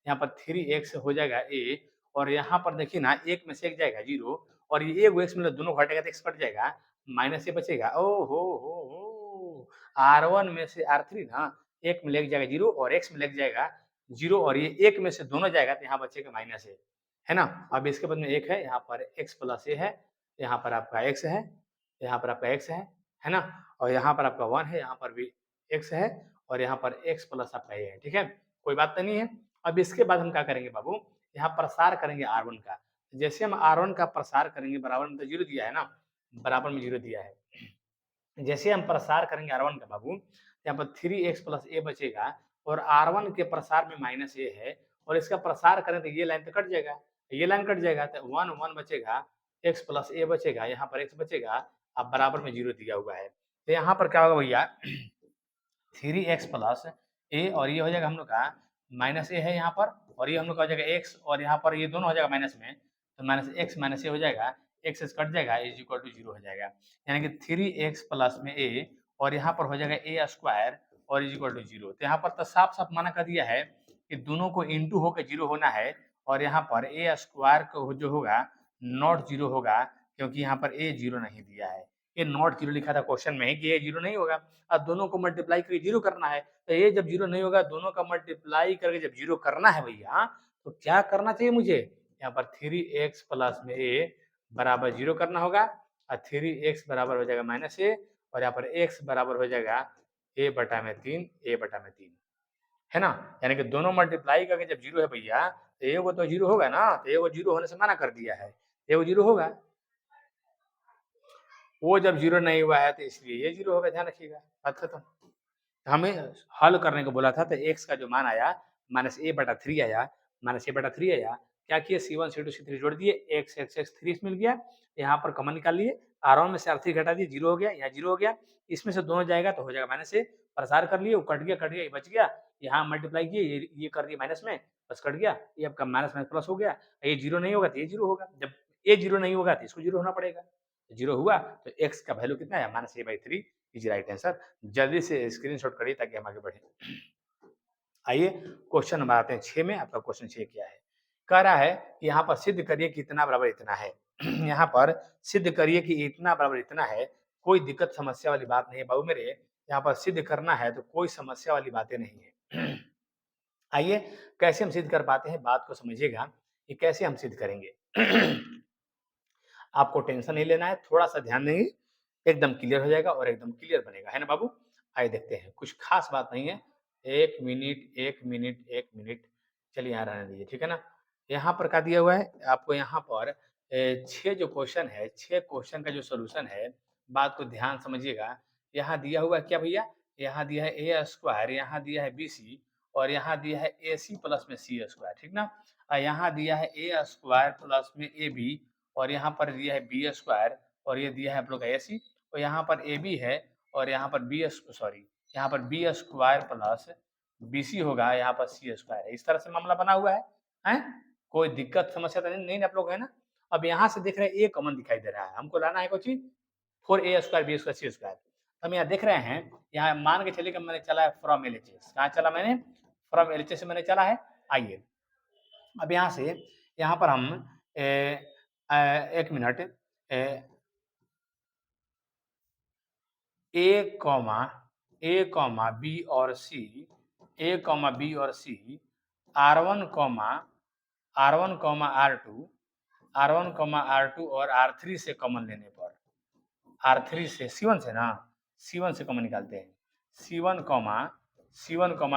यहाँ पर 3x हो जाएगा a, और यहाँ पर देखिए ना, एक में से एक जाएगा 0, और ये एक x मतलब दोनों घटेगा तो x कट जाएगा, माइनस ए बचेगा। ओ हो, R1 में से R3 ना, एक में लग जाएगा 0, और x में लग जाएगा 0, और ये एक में से दोनों जाएगा तो यहाँ बचेगा माइनस ए, है ना। अब इसके बाद में एक है, यहाँ पर x प्लस ए है, यहाँ पर आपका x है, यहाँ पर आपका x है ना, और यहाँ पर आपका 1 है, यहाँ पर भी x है, और यहाँ पर x प्लस आपका a है। ठीक है, कोई बात तो नहीं है। अब इसके बाद हम क्या करेंगे बाबू, यहाँ प्रसार करेंगे R1 का। जैसे हम R1 का प्रसार करेंगे, बराबर में तो 0 दिया है ना, बराबर में 0 दिया है। जैसे हम प्रसार करेंगे R1 का बाबू, यहाँ पर 3x प्लस ए बचेगा, और R1 के प्रसार में माइनस ए है, और इसका प्रसार करें तो ये लाइन तो कट जाएगा, ये लाइन कट जाएगा, तो 1 1 बचेगा, x प्लस ए बचेगा, यहाँ पर x बचेगा, अब बराबर में 0 दिया हुआ है। तो यहाँ पर क्या होगा भैया, 3x प्लस ए, और ये हो जाएगा हम लोग का माइनस ए है यहाँ पर, और ये हम लोग का हो जाएगा x, और यहाँ पर ये दोनों हो जाएगा माइनस में, तो माइनस x माइनस ए हो जाएगा, x कट जाएगा, इज इक्वल टू 0 हो जाएगा, यानी कि 3x प्लस में a, और यहाँ पर हो जाएगा a स्क्वायर, और इज इक्वल टू 0। तो यहाँ पर तो साफ साफ मना कर दिया है कि दोनों को इंटू होकर 0 होना है, और यहाँ पर a स्क्वायर को जो होगा नॉट 0 होगा, क्योंकि यहाँ पर a 0 नहीं दिया है, ये नॉट 0 लिखा था क्वेश्चन में कि ये 0 नहीं होगा। अब दोनों को मल्टीप्लाई करके 0 करना है, तो ये जब 0 नहीं होगा, दोनों का मल्टीप्लाई करके जब 0 करना है भैया, तो क्या करना चाहिए मुझे, यहाँ पर 3x प्लस में a बराबर 0 करना होगा, और 3x बराबर हो जाएगा माइनस ए, और यहाँ पर x बराबर हो जाएगा a बटा में 3, a बटा में 3, है ना। यानी कि दोनों मल्टीप्लाई करके जब 0 है भैया, तो ये वो तो 0 होगा ना, तो ये वो 0 होने से मना कर दिया है, ये वो 0 होगा, वो जब 0 नहीं हुआ है तो इसलिए ये 0 होगा, ध्यान रखिएगा, बात खत्म। हमें हल करने को बोला था, तो x का जो मान आया माइनस ए बटा 3 आया, माइनस ए बटा 3 आया, क्या किए C1 C2 C3 जोड़ दिए, x x x 3 मिल गया, यहाँ पर कॉमन निकाल लिए, R1 में से R3 घटा दिए, 0 हो गया, यहाँ 0 हो गया, इसमें से दोनों जाएगा तो हो जाएगा माइनस ए, प्रसार कर लिए, वो कट गया, ये बच गया, यहाँ मल्टीप्लाई किए, ये कर दिए माइनस में, बस कट गया, ये आपका माइनस माइनस प्लस हो गया, ये 0 नहीं होगा तो ये 0 होगा, जब ये 0 नहीं होगा तो इसको 0 होना पड़ेगा, 0 हुआ तो x का वैल्यू कितना है, minus a/3 is right answer. जल्दी से स्क्रीनशॉट करिए ताकि हम आगे बढ़े। आइए क्वेश्चन नंबर आते हैं 6 में। आपका क्वेश्चन 6 क्या है, कह रहा है कि यहाँ पर सिद्ध करिए कि इतना बराबर इतना है। यहाँ पर सिद्ध करिए कि इतना बराबर इतना है, कोई दिक्कत समस्या वाली बात नहीं है बाबू मेरे, यहाँ पर सिद्ध करना है तो कोई समस्या वाली बातें नहीं है। आइए कैसे हम सिद्ध कर पाते हैं, बात को समझिएगा कि कैसे हम सिद्ध करेंगे। आपको टेंशन नहीं लेना है, थोड़ा सा ध्यान देंगे, एकदम क्लियर हो जाएगा और एकदम क्लियर बनेगा, है ना बाबू। आइए देखते हैं, कुछ खास बात नहीं है, 1 मिनट 1 मिनट 1 मिनट, चलिए यहाँ रहने दीजिए, ठीक है ना। यहाँ पर क्या दिया हुआ है आपको, यहाँ पर 6 जो क्वेश्चन है, 6 क्वेश्चन का जो सोल्यूशन है, बात को ध्यान समझिएगा। यहाँ दिया हुआ है क्या भैया, यहाँ दिया है ए स्क्वायर, यहाँ दिया है BC, और यहाँ दिया है AC प्लस में C स्क्वायर, ठीक ना। यहाँ दिया है ए स्क्वायर प्लस में AB, और यहाँ पर दिया है बी स्क्वायर, और ये दिया है आप लोग का AC, और यहाँ पर AB है, और यहाँ पर यहाँ पर बी स्क्वायर प्लस BC होगा, यहाँ पर C स्क्वायर है। इस तरह से मामला बना हुआ है, हैं? कोई दिक्कत समस्या तो नहीं आप लोग, है ना। अब यहाँ से देख रहे हैं A कॉमन दिखाई दे रहा है, हमको लाना है कोई चीज 4A square B square C square. हम यहाँ देख रहे हैं, यहाँ मान के चलिए कि मैंने चला है फ्रॉम LHS, कहाँ चला मैंने, फ्रॉम LHS से मैंने चला है। आइए अब यहाँ से यहाँ पर हम एक मिनट ए बी और सी R1 और R3 से कॉमन लेने पर R3 से C1 से ना C1 से कॉमन निकालते हैं C1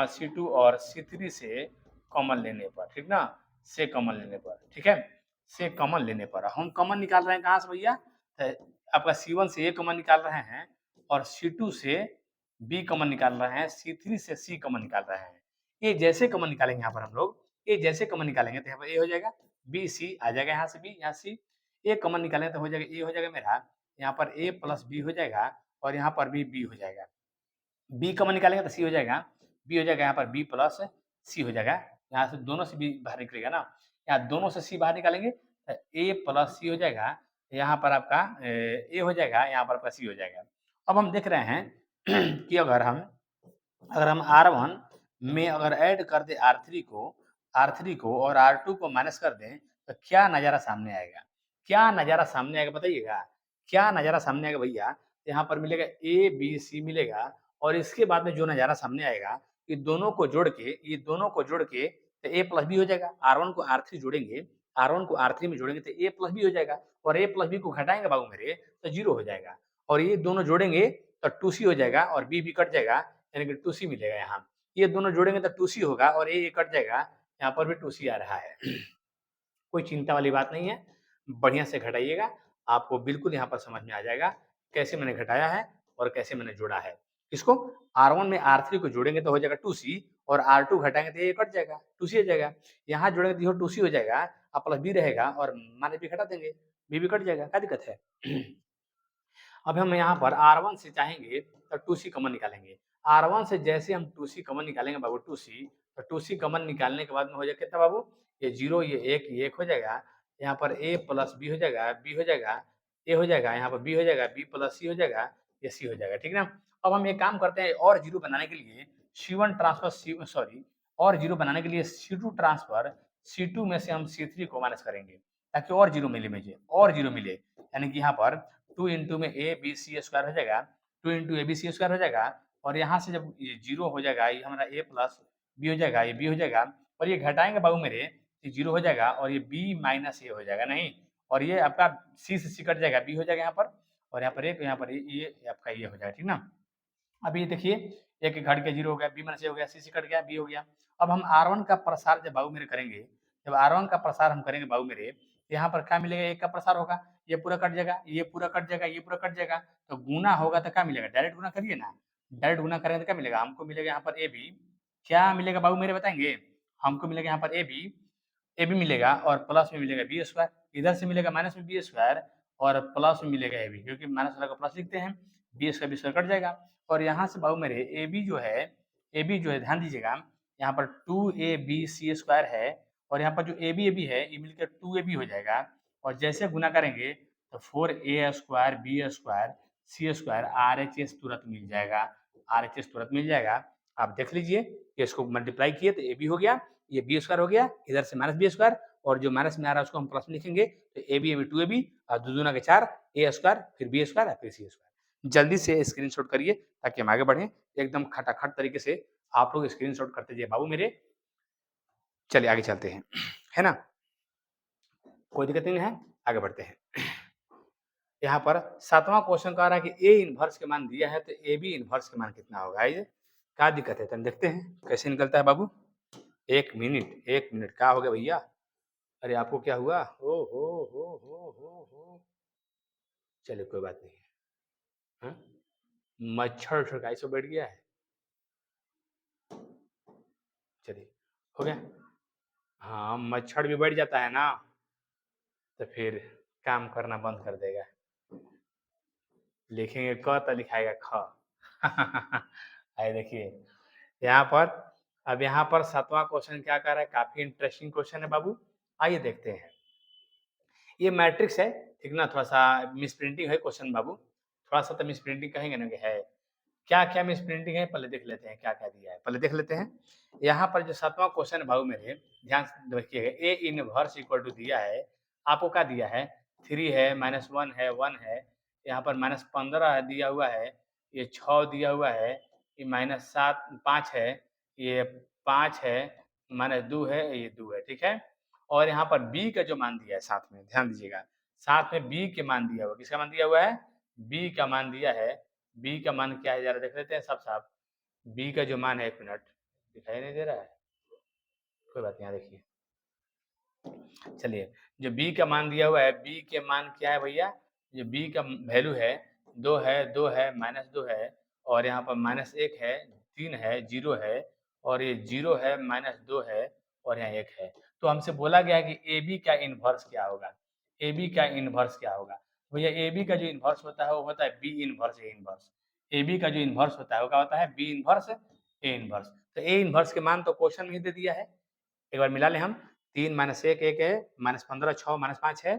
C2 और C3 से कॉमन लेने पर, ठीक ना, से कॉमन लेने पर, ठीक है, से कॉमन लेने पर हम कॉमन निकाल रहे हैं कहाँ से भैया, आपका C1 से A कॉमन निकाल रहे हैं और C2 से B कॉमन निकाल रहे हैं, C3 से C कॉमन निकाल रहे हैं। ये जैसे कॉमन निकालेंगे यहाँ पर हम लोग, ये जैसे कॉमन निकालेंगे तो यहाँ पर A हो जाएगा, B C आ जाएगा, यहाँ से B, यहाँ C, A कॉमन निकालेंगे तो हो जाएगा A हो जाएगा मेरा, यहाँ पर A प्लस B हो जाएगा और यहाँ पर भी B हो जाएगा। B कॉमन निकालेंगे तो C हो जाएगा, B हो जाएगा यहाँ पर B प्लस C हो जाएगा, यहाँ से दोनों से B बाहर निकलेगा ना, यहाँ दोनों से C बाहर निकालेंगे तो A प्लस C हो जाएगा, यहाँ पर आपका A हो जाएगा, यहाँ पर आपका C हो जाएगा। अब हम देख रहे हैं कि अगर हम R1 में अगर ऐड कर दे R3 को और R2 को माइनस कर दें तो क्या नज़ारा सामने आएगा? क्या नज़ारा सामने आएगा बताइएगा? क्या नज़ारा सामने आएगा भैया? यहाँ पर मिलेगा A, B, C मिलेगा और इसके बाद में जो नज़ारा सामने आएगा, ये दोनों को जोड़ के तो A प्लस B हो जाएगा। R1 को R3 जोड़ेंगे, R1 को R3 में जोड़ेंगे तो A प्लस B हो जाएगा और A प्लस B को घटाएंगे बाबू मेरे तो 0 हो जाएगा और ये दोनों जोड़ेंगे तो 2C हो जाएगा और B भी कट जाएगा, यानी कि 2C मिलेगा यहाँ। ये दोनों जोड़ेंगे तो 2C होगा और ये कट जाएगा, यहाँ पर भी 2C आ रहा है। कोई चिंता वाली बात नहीं है, बढ़िया से घटाइएगा, आपको बिल्कुल यहाँ पर समझ में आ जाएगा कैसे मैंने घटाया है और कैसे मैंने जोड़ा है। इसको R1 में R3 को जोड़ेंगे तो हो जाएगा 2C और R2 घटाएंगे तो ये कट जाएगा, 2C हो जाएगा। यहाँ जोड़ेंगे तो 2C हो जाएगा, अब प्लस B रहेगा और माइनस B घटा देंगे, B भी कट जाएगा, क्या दिक्कत है? अब हम यहाँ पर R1 से चाहेंगे तो 2C कॉमन निकालेंगे। R1 से जैसे हम 2C कॉमन निकालेंगे बाबू 2C, तो 2C कॉमन निकालने के बाद में हो जाएगा कितना बाबू? ये 0 ये 1 हो जाएगा। यहाँ पर A प्लस B हो जाएगा, B हो जाएगा, A हो जाएगा, यहाँ पर B हो जाएगा, B प्लस C हो जाएगा, ये C हो जाएगा, ठीक ना? अब हम एक काम करते हैं और 0 बनाने के लिए C1 ट्रांसफर और 0 बनाने के लिए C2 ट्रांसफर C2 में से हम C3 को माइनस करेंगे ताकि और 0 मिले मुझे, और 0 मिले। यानी कि यहाँ पर 2 इंटू में ए बी सी स्क्वायर हो जाएगा, 2 into A B C square हो जाएगा और यहाँ से जब ये 0 हो जाएगा, ये हमारा ए प्लस बी हो जाएगा, ये बी हो जाएगा और ये घटाएंगे बाबू मेरे, ये 0 हो जाएगा और ये बी माइनस ए हो जाएगा नहीं, और ये आपका सी से सी कट जाएगा, बी हो जाएगा यहाँ पर और यहाँ पर एक, यहाँ पर ये आपका ये हो जाएगा, ठीक ना। अब ये देखिए एक घट के 0 हो गया, बी माइनस ए हो गया, सी से कट गया, बी हो गया। अब हम R1 का प्रसार जब बाबू मेरे करेंगे, जब R1 का प्रसार हम करेंगे बाबू मेरे, यहाँ पर क्या मिलेगा? एक का प्रसार होगा, ये पूरा कट जाएगा, ये पूरा कट जाएगा, ये पूरा कट जाएगा, तो गुना होगा तो क्या मिलेगा? डायरेक्ट गुना करिए ना, डायरेक्ट गुना करेंगे तो क्या मिलेगा? हमको मिलेगा यहाँ पर ए बी, क्या मिलेगा बाबू मेरे बताएंगे? हमको मिलेगा यहाँ पर ए बी मिलेगा और प्लस में मिलेगा बी स्क्वायर, इधर से मिलेगा माइनस में बी स्क्वायर और प्लस में मिलेगा ए बी, क्योंकि माइनस वाला को प्लस लिखते हैं, बी स्क्वायर कट जाएगा और यहाँ से बाबू मेरे ए बी जो है ध्यान दीजिएगा, यहाँ पर 2ab स्क्वायर है और यहाँ पर जो ए बी है ये मिलकर 2ab हो जाएगा और जैसे गुना करेंगे तो 4a square B square C square RHS तुरंत मिल जाएगा, RHS तुरंत मिल जाएगा। आप देख लीजिए कि इसको मल्टीप्लाई किए तो ए बी हो गया, ये बी स्क्वायर हो गया, इधर से माइनस बी स्क्वायर और जो माइनस में आ रहा है उसको हम प्लस में लिखेंगे तो ए बी 2ab और दो दूना के 4 ए स्क्वायर फिर बी स्क्वायर फिर सी स्क्वायर। जल्दी से स्क्रीनशॉट करिए ताकि हम आगे बढ़ें, एकदम खटाखट तरीके से आप लोग स्क्रीनशॉट करते जाइए बाबू मेरे। चलिए आगे चलते हैं, है ना, कोई दिक्कत नहीं है, आगे बढ़ते हैं। यहाँ पर 7वां क्वेश्चन कह रहा है कि ए इनवर्स के मान दिया है तो ए बी इनवर्स के मान कितना होगा? ये क्या दिक्कत है? तो देखते हैं कैसे निकलता है बाबू। एक मिनट क्या हो गया भैया? अरे आपको क्या हुआ? हो चलिए कोई बात नहीं है। हाँ? मच्छर ठुकाई से बैठ गया है। चलिए हो गया। हाँ मच्छर भी बैठ जाता है ना तो फिर काम करना बंद कर देगा। लिखेंगे क तो लिखाएगा ख। आइए देखिए यहाँ पर, अब यहाँ पर 7वां क्वेश्चन क्या कर रहा है? काफी इंटरेस्टिंग क्वेश्चन है बाबू, आइए देखते हैं। ये मैट्रिक्स है, ठीक ना, थोड़ा सा मिस प्रिंटिंग है क्वेश्चन बाबू, थोड़ा सा तो मिस प्रिंटिंग कहेंगे ना कि है। क्या क्या मिस प्रिंटिंग है पहले देख लेते हैं, क्या क्या दिया है पहले देख लेते हैं। यहाँ पर जो 7वां क्वेश्चन भाऊ मेरे ध्यान से देखिएगा, ए इनवर्स इक्वल टू दिया है, आपको क्या दिया है 3 है, -1 है, 1 है, यहाँ पर -15 दिया हुआ है, ये 6 दिया हुआ है, ये -7 5 है, ये 5 है, -2 है, ये 2 है, ठीक है। और यहाँ पर बी का जो मान दिया है साथ में, ध्यान दीजिएगा, साथ में बी के मान दिया हुआ, किसका मान दिया हुआ है, बी का मान दिया है। बी का मान क्या है जरा देख लेते हैं साफ साफ। बी का जो मान है, 1 मिनट, दिखाई नहीं दे रहा है, कोई बात नहीं, यहाँ देखिए, चलिए, जो बी का मान दिया हुआ है, बी के मान क्या है भैया, जो बी का वैल्यू है 2 है, 2 है, -2 है, और यहाँ पर -1 है, 3 है, 0 है, और ये 0 है, -2 है, और यहाँ 1 है। तो हमसे बोला गया है कि ए बी का इनवर्स क्या होगा, ए बी का इनवर्स क्या होगा। भैया ए बी का जो इनवर्स होता है वो होता है B inverse A inverse. A B का जो इनवर्स होता है वो क्या होता है, बी इनवर्स ए इनवर्स। तो ए इनवर्स के मान तो क्वेश्चन में ही दे दिया है, एक बार मिला लें हम। 3 - 1 1 है, -15 6 -5 है,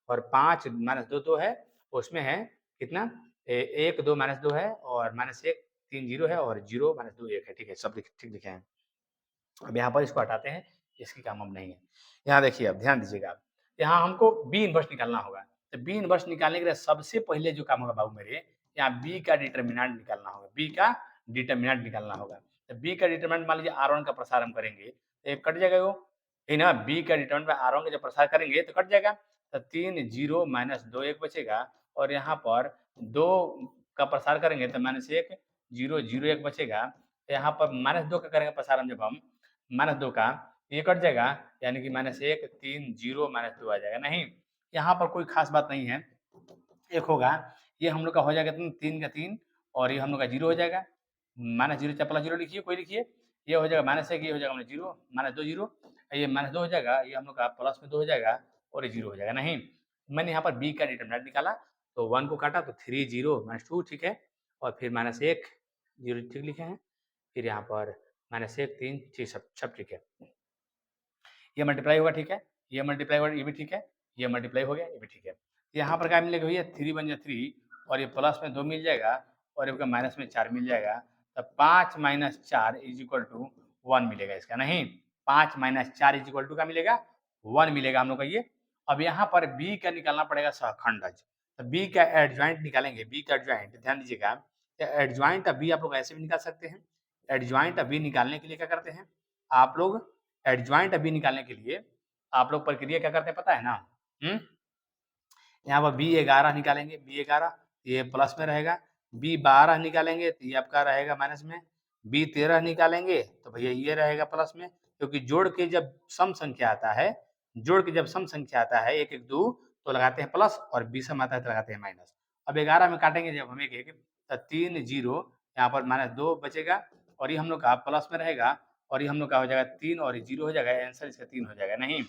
और 5 -2 2 है, उसमें है कितना 1 2 -2 है, और -1 3 0 है, और 0 -2 1 है, ठीक है, सब ठीक लिखे हैं। अब यहाँ पर इसको हटाते हैं, इसकी काम अब नहीं है। यहाँ देखिए, अब ध्यान दीजिएगा आप, यहाँ हमको बी इनवर्स निकालना होगा। तो बी इनवर्स निकालने के लिए सबसे पहले जो काम होगा बाबू मेरे, यहाँ बी का डिटर्मिनेंट निकालना होगा, बी का डिटर्मिनेंट निकालना होगा। तो बी का डिटर्मिनेंट मान लीजिए R1 का प्रसार हम करेंगे, तो एक कट जाएगा वो, है ना, बी का डिटर्मिनेंट में R1 का जब प्रसार करेंगे तो कट जाएगा, तो 3 0 -2 1 बचेगा, और यहाँ पर 2 का प्रसार करेंगे तो -1 0 0 1 बचेगा। तो यहाँ पर -2 का करेंगे प्रसार हम जब हम, -2 का, ये कट जाएगा, यानी कि -1 3 0 -2 आ जाएगा। नहीं, यहाँ पर कोई खास बात नहीं है, एक होगा, ये हम लोग का हो जाएगा 3 का 3, और ये हम लोग का 0 हो जाएगा, -0 चाहे +0 लिखिए, कोई लिखिए, ये हो जाएगा -1, ये हो जाएगा -0, -2 0, ये -2 हो जाएगा, ये हम लोग का प्लस में 2 हो जाएगा, और ये 0 हो जाएगा। नहीं, मैंने यहाँ पर बी का डिटरमिनेंट निकाला, तो 1 को काटा तो 3 0 -2 ठीक है, और फिर -1 0 ठीक लिखे हैं, फिर यहाँ पर -1 3 ठीक, सब ठीक है। ये मल्टीप्लाई होगा, ठीक है, ये मल्टीप्लाई होगा, ये भी ठीक है, ये मल्टीप्लाई हो गया, ये भी ठीक है। यहाँ पर क्या मिलेगा भैया, 3 बन जाए 3, और ये प्लस में 2 मिल जाएगा, और ये माइनस में 4 मिल जाएगा, तब 5 - 4 = 1 मिलेगा इसका। नहीं, 5 - 4 = क्या मिलेगा, 1 मिलेगा हम लोग का ये। अब यहाँ पर बी का निकालना पड़ेगा सहखंडज, तो बी का एडजॉइंट निकालेंगे, बी का एडजॉइंट ध्यान दीजिएगा, एडजॉइंट ऑफ बी आप लोग ऐसे भी निकाल सकते हैं। एडजॉइंट ऑफ बी निकालने के लिए क्या करते हैं आप लोग, एडजॉइंट बी निकालने के लिए आप लोग प्रक्रिया क्या करते हैं पता है ना, यहाँ पर B11 निकालेंगे, B11 ये प्लस में रहेगा, B12 निकालेंगे तो ये आपका रहेगा माइनस में, B13 निकालेंगे तो भैया ये रहेगा प्लस में, क्योंकि जोड़ के जब सम संख्या आता है, जोड़ के जब सम संख्या आता है 1 1 2 तो लगाते हैं प्लस, और विषम आता है तो लगाते हैं माइनस। अब 11 में काटेंगे जब हम 1 1 तो 3 0, यहाँ पर -2 बचेगा, और ये हम लोग का प्लस में रहेगा, और ये हम लोग का हो जाएगा 3, और ये 0 हो जाएगा, आंसर इसका 3 हो जाएगा। नहीं,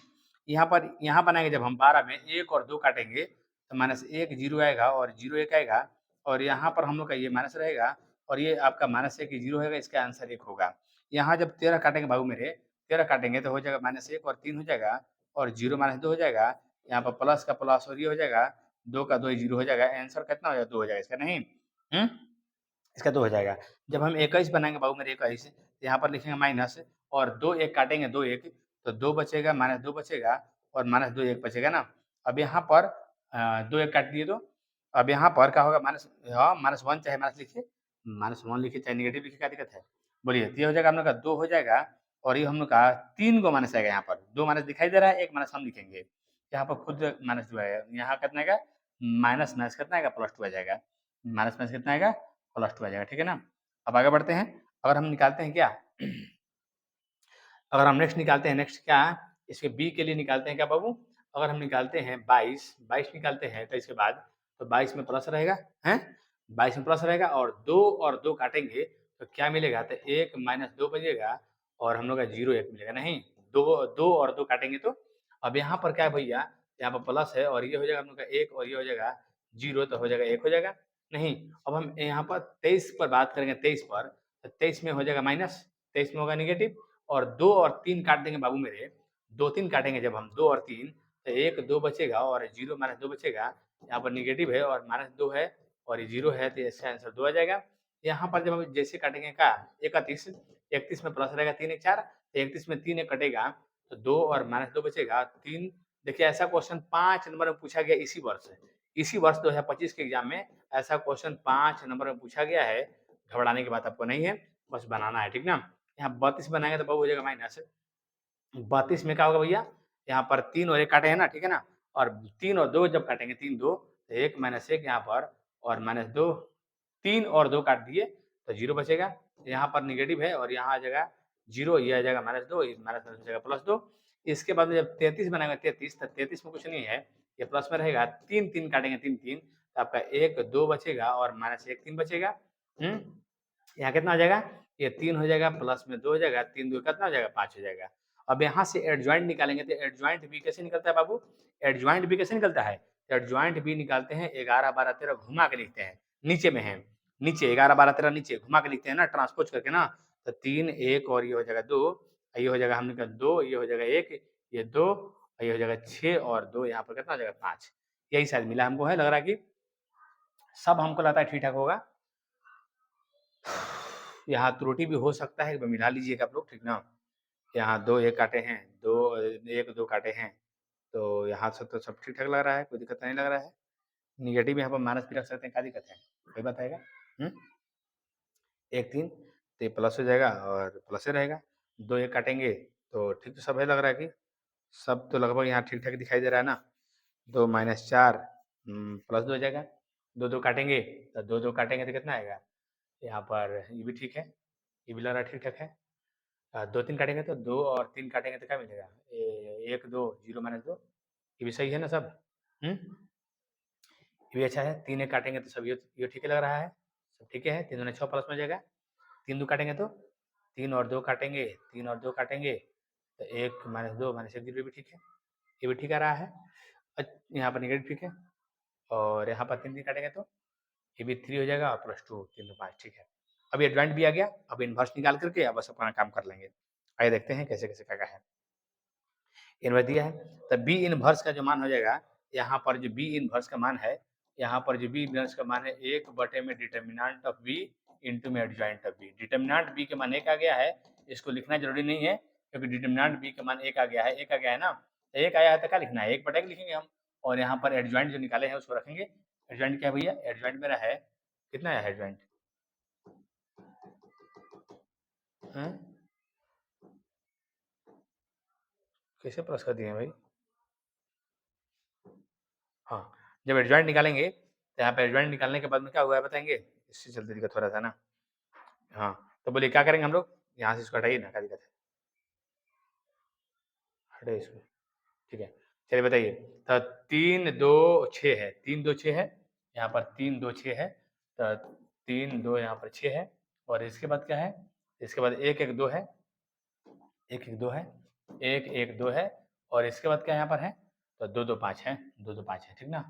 यहाँ बनाएंगे जब हम 12 में 1 और 2 काटेंगे तो -1 0 आएगा, और 0 1 आएगा, और यहाँ पर हम लोग का ये माइनस रहेगा, और ये आपका -1 0 होगा, इसका आंसर 1 होगा। यहाँ जब 13 काटेंगे बाबू मेरे, 13 काटेंगे तो हो जाएगा -1 और 3 हो जाएगा, और 0 -2 हो जाएगा, यहाँ पर प्लस का प्लस और ये हो जाएगा, 2 का 2 0 हो जाएगा, आंसर कितना हो जाएगा 2 हो जाएगा इसका। नहीं, इसका 2 हो जाएगा। जब हम 21 बनाएंगे बाबू मेरे 21, तो यहाँ पर लिखेंगे माइनस, और 2 1 काटेंगे 2 1 तो 2 बचेगा, -2 बचेगा, और -2 1 बचेगा ना। अब यहाँ पर 2 1 काट दिए तो अब यहाँ पर क्या होगा, -1 चाहे माइनस लिखिए, -1 लिखिए चाहे नेगेटिव लिखिए, क्या दिक्कत है बोलिए। तो ये हो जाएगा हम लोग का 2 हो जाएगा, और ये हम लोग का 3 को माइनस आएगा, यहाँ पर 2 माइनस दिखाई दे रहा है, 1 माइनस हम लिखेंगे, यहाँ पर खुद -2 आएगा, यहाँ कितना आएगा माइनस माइनस कितना आएगा +2 आ जाएगा, माइनस माइनस कितना आएगा +2 आ जाएगा, ठीक है ना। अब आगे बढ़ते हैं, अगर हम निकालते हैं क्या अगर हम नेक्स्ट निकालते हैं, नेक्स्ट क्या इसके बी के लिए निकालते हैं क्या बाबू, अगर हम निकालते हैं 22 निकालते हैं तो इसके बाद तो 22 में प्लस रहेगा, हैं 22 में प्लस रहेगा, और 2 काटेंगे तो क्या मिलेगा, तो 1 - 2 बचेगा, और हम लोग का 0 1 मिलेगा। नहीं, 2 और 2 काटेंगे तो अब यहाँ पर क्या है भैया, यहाँ पर प्लस है, और ये हो जाएगा हम लोग का 1, और ये हो जाएगा 0, तो हो जाएगा 1 हो जाएगा। नहीं, अब हम यहाँ पर 23 पर बात करेंगे, 23 पर, तो 23 में हो जाएगा माइनस, 23 में होगा निगेटिव, और 2 और 3 काट देंगे बाबू मेरे, 2 3 काटेंगे जब हम 2 और 3 तो 1 2 बचेगा, और 0 -2 बचेगा, यहाँ पर निगेटिव है और -2 है, और ये 0 है, तो इसका आंसर 2 आ जाएगा। यहाँ पर जब हम जैसे काटेंगे का 31, 31 में प्लस रहेगा 3 1 4, 31 में 3 1 कटेगा तो 2 और -2 बचेगा 3। देखिए ऐसा क्वेश्चन 5 नंबर में पूछा गया इसी वर्ष 2025 के एग्जाम में ऐसा क्वेश्चन 5 नंबर में पूछा गया है। घबराने की बात आपको नहीं है, बस बनाना है, ठीक ना। यहाँ 32 बनाएंगे तो बहु हो जाएगा माइनस 32 में क्या होगा भैया, यहाँ पर 3 और 1 काटे हैं ना, ठीक है ना, और 3 और 2 जब काटेंगे 3 2 तो 1 - 1 यहाँ पर और -2, 3 और 2 काट दिए तो 0 बचेगा। यहाँ पर नेगेटिव है और यहाँ आ जाएगा 0, ये आ जाएगा -2, ये माइनस हो जाएगा +2। इसके बाद में जब 33 बनाएंगे 33 तो 33 में कुछ नहीं है, ये प्लस में रहेगा, 3 3 काटेंगे 3 3 तो आपका 1 2 बचेगा और -1 3 बचेगा। यहाँ कितना हो जाएगा, ये 3 हो जाएगा, प्लस में 2 हो जाएगा, 3 2 कितना हो जाएगा, 5 हो जाएगा। अब यहाँ से एडजॉइंट निकालेंगे तो एडजॉइंट बी कैसे निकलता है बाबू, एडजॉइंट बी कैसे निकलता है, एडजॉइंट बी निकालते हैं 11 12 13 घुमा के लिखते हैं, नीचे में है, नीचे 11 12 13 नीचे घुमा के लिखते हैं ना, ट्रांसपोज करके ना, तो 3 1 और ये हो जाएगा 2, ये हो जाएगा हमने कहा 2, ये हो जाएगा 1, ये 2, ये हो जाएगा 6 और 2 यहाँ पर कितना हो जाएगा 5। यही शायद मिला हमको, है लग रहा है कि सब हमको लगता है ठीक ठाक होगा। यहाँ त्रुटि भी हो सकता है, मिला लीजिएगा आप लोग, ठीक ना। यहाँ 2 1 काटे हैं, 2 1 2 काटे हैं, तो यहाँ से तो सब ठीक ठाक लग रहा है, कोई दिक्कत नहीं लग रहा है। निगेटिव यहाँ पर माइनस भी रख सकते हैं, क्या दिक्कत है, कोई बताएगा। 1 3 तो ये प्लस हो जाएगा और प्लस ही रहेगा, 2 1 काटेंगे तो ठीक तो सब है, लग रहा है कि सब तो लगभग यहाँ ठीक ठाक दिखाई दे रहा है ना। 2 -4 +2 हो जाएगा, 2 2 काटेंगे तो 2 2 काटेंगे तो कितना आएगा, यहाँ पर ये भी ठीक है, ये भी लग रहा है ठीक ठाक है। 2 3 काटेंगे तो 2 और 3 काटेंगे तो क्या मिलेगा, 1 2 0 -2, ये भी सही है ना सब। ये भी अच्छा है, 3 1 काटेंगे तो सब ये ठीक लग रहा है, सब ठीक है, 3 दूनी 6 प्लस में हो जाएगा, 3 2 काटेंगे तो 3 और 2 काटेंगे, 3 और 2 काटेंगे तो 1 -2 -1 0 भी ठीक है, ये भी ठीक आ रहा है। यहाँ पर नेगेटिव ठीक है और यहाँ पर 3 3 काटेंगे तो ये भी 3 हो जाएगा और +2 3 2 5 ठीक है। अब ये एडजॉइंट भी आ गया, अब इनवर्स निकाल करके अब बस अपना काम कर लेंगे। आइए देखते हैं कैसे-कैसे क्या-क्या है। इनवर्स दिया है, तो बी इनवर्स का जो मान हो जाएगा, यहाँ पर जो बी इनवर्स का मान है, यहाँ पर जो बी इनवर्स का मान है 1/में डिटर्मिनेंट ऑफ बी इंटू में adjoint of B. Determinant B के मान 1 आ गया है, इसको लिखना जरूरी नहीं है क्योंकि डिटर्मिनेंट बी का मान 1 आ गया है, 1 आ गया है ना, तो 1 आया है तो क्या लिखना है, 1/1 लिखेंगे हम और यहाँ पर एडजॉइंट जो निकाले हैं उसको रखेंगे। एडजॉइंट क्या है भैया, एडजॉइंट मेरा है, कितना आया है एडजॉइंट, कैसे प्लस कर दिए भाई। हाँ, जब एडजॉइंट निकालेंगे तो यहाँ पे एडजॉइंट निकालने के बाद में क्या हुआ है बताएंगे, इससे चलते दिक्कत हो रहा था ना। हाँ, तो बोलिए क्या करेंगे हम लोग, यहाँ से इसको हटाइए ना, क्या दिक्कत है, हटाइए इसको, ठीक है। चलिए बताइए, तो 3 2 6 है, 3 2 6 है, यहाँ पर 3 2 6 है, तो 3 2 यहाँ पर 6 है और इसके बाद क्या है, इसके बाद 1 1 2 है, 1 1 2 है, 1 1 2 है और इसके बाद क्या यहाँ पर है, तो 2 2 5 है, 2 2 5 है, ठीक ना,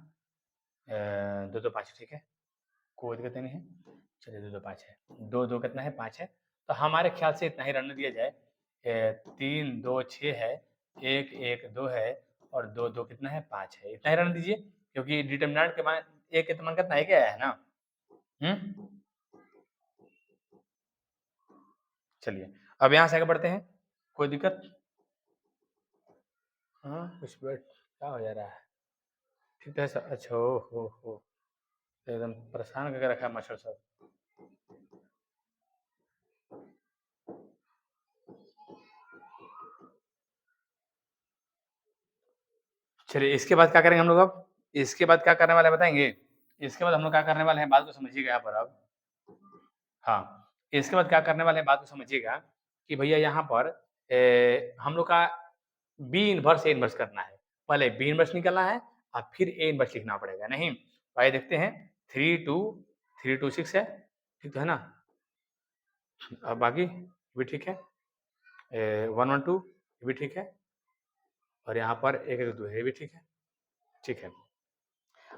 2 2 5 ठीक है, कोई दिक्कत नहीं है। चलिए 2 2 5 है, 2 2 कितना है 5 है, तो हमारे ख्याल से इतना ही रहने दिया जाए। 3 2 6 है, 1 1 2 है और 2 2 कितना है 5 है, इतना ही रहने दीजिए क्योंकि डिटर्मिनेंट के मान एक के मान कितना है, क्या है ना। चलिए अब यहाँ से आगे बढ़ते हैं, कोई दिक्कत, हाँ कुछ बैठ क्या हो जा रहा है, ठीक है सर, अच्छा हो एकदम परेशान करके रखा है मच्छर सब। चलिए इसके बाद क्या करेंगे हम लोग, अब इसके बाद क्या करने वाले हैं बताएंगे, इसके बाद हम लोग क्या करने वाले हैं बात को समझिएगा यहाँ पर अब। हाँ, इसके बाद क्या करने वाले हैं बात को समझिएगा कि भैया यहाँ पर हम लोग का बी इनवर्स ए इनवर्स करना है, पहले बी इनवर्स निकालना है और फिर ए इनवर्स लिखना पड़ेगा, नहीं तो आइए देखते हैं। 3 2 3 2 6 है, ठीक तो है ना, अब बाकी भी ठीक है, 1 1 2 ये भी ठीक है और यहाँ पर 1 1 2 ये भी ठीक है, ठीक है।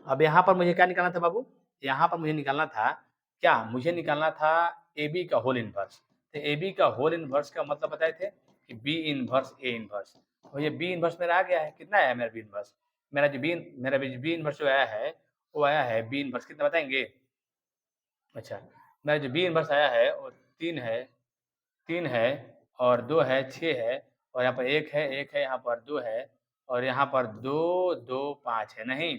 अब यहाँ पर मुझे क्या निकालना था बाबू, यहाँ पर मुझे निकालना था क्या, मुझे निकालना था ए बी का होल इनवर्स, तो ए बी का होल इनवर्स का मतलब बताए थे कि बी इनवर्स ए इनवर्स, तो ये बी इनवर्स मेरा आ गया है, कितना आया मेरा बी इनवर्स, मेरा बी इनवर्स जो आया है वो आया है बी इनवर्स कितना बताएंगे, अच्छा मेरा जो बी इनवर्स आया है वो 3 है और 2 है, 6 है और यहाँ पर 1 है, यहाँ पर 2 है और यहाँ पर 2, 2, 5 है। नहीं,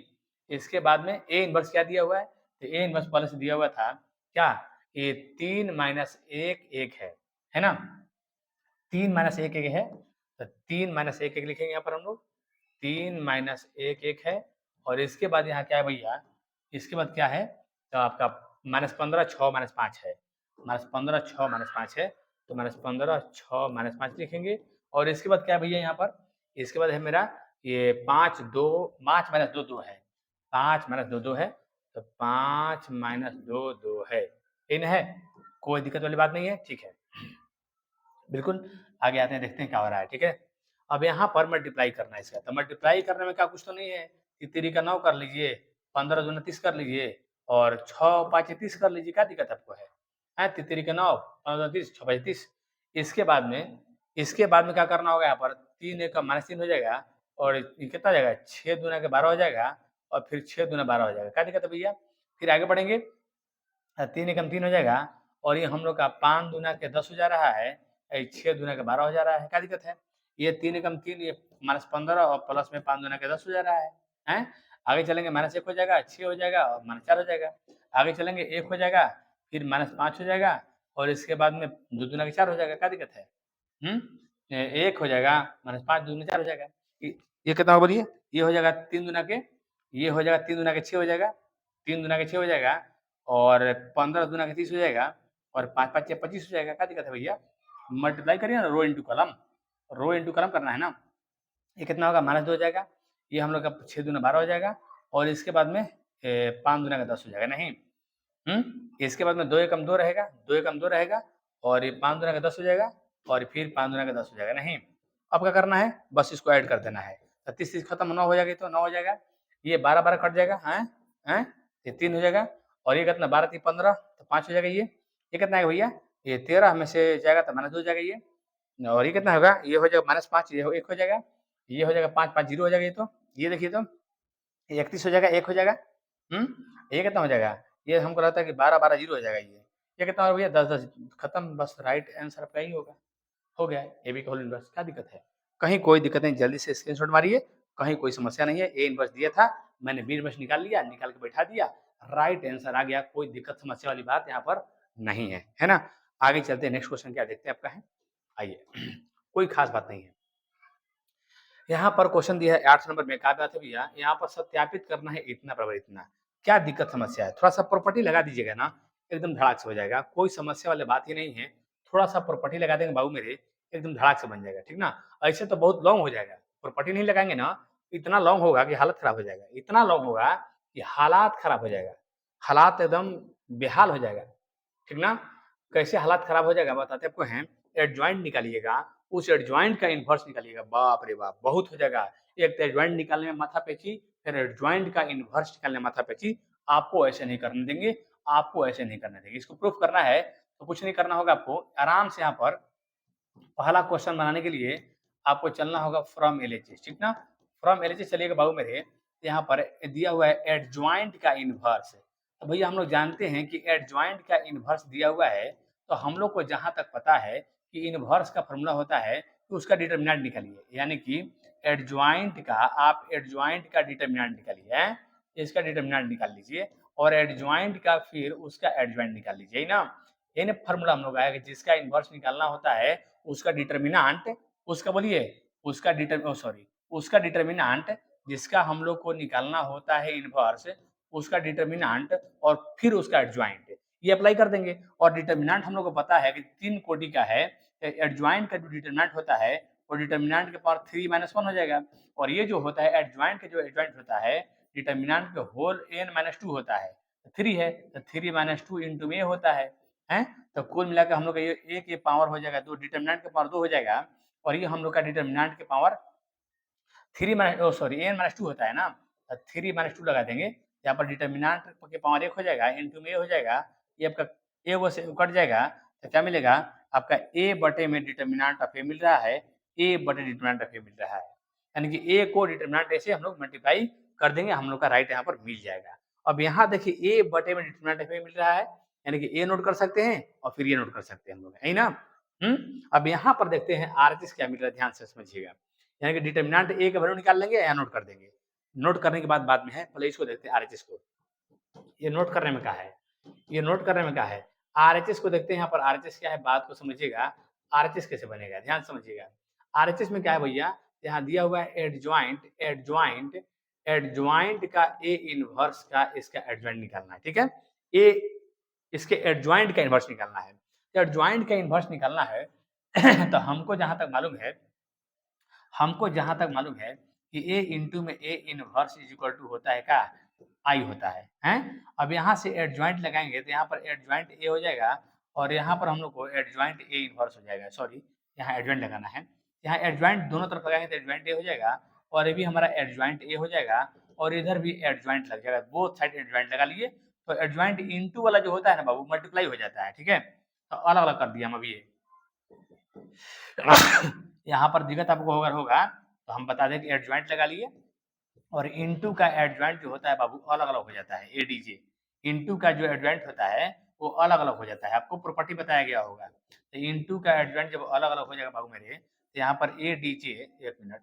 इसके बाद में ए इनवर्स क्या दिया हुआ है? तो ए इनवर्स पहले से दिया हुआ था क्या? ये 3 माइनस 1, 1 है ना? 3 माइनस 1, 1 है, तो 3 माइनस 1, 1 लिखेंगे यहाँ पर हम लोग। 3 माइनस 1, 1 है और इसके बाद यहाँ क्या है भैया? इसके बाद क्या है? तो आपका -15, 6, -5 है। -15, 6, -5 है, तो -15, 6, -5 लिखेंगे और इसके बाद क्या है भैया यहाँ पर? इसके बाद है मेरा ये 5, 2, 5 माइनस 2, 2 है। 5 माइनस 2, 2 है, तो 5 माइनस 2, 2 है। इन है? कोई दिक्कत वाली बात नहीं है, ठीक है। बिल्कुल, आगे आते हैं, देखते हैं क्या हो रहा है, ठीक है। अब यहाँ पर मल्टीप्लाई करना है इसका, तो मल्टीप्लाई करने में क्या कुछ तो नहीं है कि 3 का 9 कर लीजिए, 15 दूना 30 कर लीजिए और 6 5 30 कर लीजिए, क्या दिक्कत आपको है? हैं, 3 का 9, 15 30, 6 5 30। इसके बाद में क्या करना होगा यहाँ पर? 3 एक का -3 हो जाएगा और ये कितना हो जाएगा? 6 दूना के 12 हो जाएगा और फिर 6 दूना 12 हो जाएगा, क्या दिक्कत है भैया? फिर आगे बढ़ेंगे, 3 एकम 3 हो जाएगा और ये हम लोग का 5 दूना के 10 हो जा रहा है, 6 दूना के 12 हो जा रहा है, क्या दिक्कत है? ये 3 एकम 3, ये -15 और प्लस में 5 दूना के 10 हो जा रहा है, हैं? आगे चलेंगे -1 हो जाएगा, 6 हो जाएगा और -4 हो जाएगा। आगे चलेंगे 1 हो जाएगा, फिर -5 हो जाएगा और इसके बाद में 2 दूना के 4 हो जाएगा, क्या दिक्कत है? 1 हो जाएगा, -5 दूना 4 हो जाएगा। ये कितना होगा बोलिए? ये हो जाएगा 3 दूना के, ये हो जाएगा 3 दूना के 6 हो जाएगा, 3 दूना के 6 हो जाएगा और 15 दूना के 30 हो जाएगा और 5 5 या 25 हो जाएगा, क्या दिक्कत है भैया? मल्टीप्लाई करिए ना, रो इंटू कॉलम करना है ना। ये कितना होगा? -2 हो जाएगा, ये हम लोग का 6 दूना 12 हो जाएगा और इसके बाद में 5 दूना का 10 हो जाएगा, नहीं? इसके बाद में 2 एकम 2 रहेगा, 2 एकम 2 रहेगा और ये 5 दूना का 10 हो जाएगा और फिर 5 दूना का 10 हो जाएगा, नहीं? अब क्या करना है? बस इसको ऐड कर देना है। 30 खत्म 9 हो जाएगी, तो 9 हो जाएगा, ये 12 12 कट जाएगा, हैं? ये 3 हो जाएगा और ये कितना? 12 3 15, तो 5 हो जाएगा ये। ये कितना है भैया? ये 13 में से जाएगा तो -2 हो जाएगा ये और ये कितना होगा? ये हो जाएगा -5, ये 1 हो जाएगा, ये हो जाएगा 5 5 0 हो जाएगा ये तो। ये देखिए तो, ये 31 हो जाएगा, 1 हो जाएगा। ये कितना हो जाएगा? ये हमको लगता है कि 12 12 0 हो जाएगा ये। ये कितना होगा भैया? 10 10 खत्म, बस राइट आंसर आपका यही होगा। हो गया ए बी का होल इनवर्स, क्या दिक्कत है? कहीं कोई दिक्कत नहीं, जल्दी से स्क्रीनशॉट मारिए, कहीं कोई समस्या नहीं है। ए इनवर्स दिया था, मैंने बी इनवर्स निकाल लिया, निकाल के बैठा दिया, राइट आंसर आ गया, कोई दिक्कत समस्या वाली बात यहाँ पर नहीं है ना? आगे चलते हैं, नेक्स्ट क्वेश्चन क्या देखते हैं आपका है? आइए, कोई खास बात नहीं है। यहाँ पर क्वेश्चन दिया है 8 नंबर में, क्या बात है भैया? यहाँ पर सत्यापित करना है इतना बराबर इतना। क्या दिक्कत समस्या है? थोड़ा-सा प्रॉपर्टी लगा दीजिएगा ना, एकदम धड़ाक से हो जाएगा, कोई समस्या वाली बात ही नहीं है। थोड़ा-सा प्रॉपर्टी लगा देंगे बाबू मेरे, एकदम धड़ाक से बन जाएगा, ठीक ना? ऐसे तो बहुत लॉन्ग हो जाएगा, प्रॉपर्टी नहीं लगाएँगे ना, इतना लॉन्ग होगा कि हालत खराब हो जाएगा, इतना लॉन्ग होगा कि हालात खराब हो जाएगा, हालात एकदम बेहाल हो जाएगा, ठीक ना? कैसे हालात खराब हो जाएगा बताते आपको हैं, एडजॉइंट निकालिएगा, उस एडजॉइंट का इन्वर्स निकालिएगा, बाप रे बाप! बहुत हो जाएगा। एक तो एडजॉइंट निकालने में माथा-पैची, फिर एडजॉइंट का इन्वर्स निकालने में माथा-पैची, आपको ऐसे नहीं करने देंगे, आपको ऐसे नहीं करने देंगे। इसको प्रूफ करना है, तो कुछ नहीं करना होगा आपको, आराम से यहाँ पर पहला क्वेश्चन बनाने के लिए आपको चलना होगा फ्रॉम एलएचएस, ठीक ना? फ्रॉम एलएचएस चलिएगा बाबू मेरे, यहाँ पर दिया हुआ है एडजॉइंट का इन्वर्स। तो भैया हम लोग जानते हैं कि एडजॉइंट का इन्वर्स दिया हुआ है, तो हम लोग को जहाँ तक पता है कि इन्वर्स का फॉर्मूला होता है, तो उसका डिटरमिनेंट निकालिए। यानी कि आप एडजॉइंट का डिटरमिनेंट निकालिए, हैं? इसका डिटरमिनेंट निकाल लीजिए और एडजॉइंट का फिर उसका एडजॉइंट निकाल लीजिए, है ना? यही ना फॉर्मूला हम लोग आया कि जिसका इन्वर्स निकालना होता है, उसका डिटरमिनेंट, उसका बोलिए, उसका डिटरमिनेंट जिसका हम लोग को निकालना होता है इन्वर्स, उसका डिटरमिनेंट और फिर उसका एडजॉइंट, ये अप्लाई कर देंगे। और डिटरमिनेंट हम लोग को पता है कि 3 कोटि का है, एडजॉइंट का जो डिटरमिनेंट होता है, वो डिटरमिनेंट के पावर 3 - 1 हो जाएगा और ये जो होता है एडजॉइंट का जो एडजॉइंट होता है, डिटरमिनेंट के होल n-2 होता है, 3 है, तो 3 - 2 इंटू में होता है, हैं? तो कुल मिलाकर हम लोग का ये एक ये पावर हो जाएगा 2, डिटरमिनेंट का पावर 2 हो जाएगा और ये हम लोग का डिटरमिनेंट के पावर n-2 होता है ना, तो 3 - 2 लगा देंगे। यहाँ पर डिटरमिनेंट के पावर 1 हो जाएगा, इंटू में हो जाएगा, ये आपका ए वो से कट जाएगा, तो क्या मिलेगा? आपका ए बटे में डिटरमिनेंट ऑफ ए मिल रहा है, ए बटे डिटरमिनेंट ऑफ ए मिल रहा है। यानी कि ए को डिटरमिनेंट ऐसे हम लोग मल्टीप्लाई कर देंगे, हम लोग का राइट यहाँ पर मिल जाएगा। अब यहाँ देखिए ए बटे में डिटरमिनेंट ऑफ ए मिल रहा है, यानी कि ए नोट कर सकते हैं और फिर ये नोट कर सकते हैं हम लोग, है ना? अब यहाँ पर देखते हैं आरएचएस क्या मिल रहा है, ध्यान से समझिएगा। यानी कि डिटर्मिनेंट ए का वैल्यू निकाल लेंगे या नोट कर देंगे। नोट करने के बाद में है, पहले इसको देखते हैं आरएचएस को। ये नोट करने में क्या है? ये नोट करने में क्या है? आरएचएस को देखते हैं, यहाँ पर आरएचएस क्या है, बात को समझिएगा। आरएचएस कैसे बनेगा, ध्यान से समझिएगा। आरएचएस में क्या है भैया, यहाँ दिया हुआ है एडजॉइंट, एडजॉइंट, एडजॉइंट का ए इनवर्स का इसका एडजॉइंट निकालना है, ठीक है? ए इसके एडजॉइंट का इनवर्स निकालना है। तो एडजॉइंट का इनवर्स निकालना है तो हमको जहाँ तक मालूम है कि ए इंटू में A inverse is equal to होता है क्या? आई होता है, हैं? अब यहाँ से एडजॉइंट लगाएँगे तो यहाँ पर एडजॉइंट ए हो जाएगा और यहाँ पर हम लोग को एडजॉइंट ए इनवर्स हो जाएगा। सॉरी, यहाँ एडजॉइंट लगाना है। यहाँ एडजॉइंट दोनों तरफ लगाएँगे तो एडजॉइंट ए हो जाएगा और ये भी हमारा एडजॉइंट ए हो जाएगा और इधर भी एडजॉइंट लग जाएगा। बोथ साइड एडजॉइंट लगा लिए तो एडजॉइंट इंटू वाला जो होता है ना बाबू, मल्टीप्लाई हो जाता है, ठीक है? तो अलग-अलग कर दिया हम अभी ये। यहाँ पर दिक्कत आपको अगर होगा तो हम बता दें कि एडजॉइंट लगा लिए और इनटू का एडजॉइंट जो होता है बाबू अलग-अलग हो जाता है, एडीजे। इनटू का जो एडजॉइंट होता है वो अलग-अलग हो जाता है, आपको प्रॉपर्टी बताया गया होगा। तो इनटू का एडजॉइंट जब अलग-अलग हो जाएगा बाबू मेरे, तो यहाँ पर एडीजे, एक मिनट,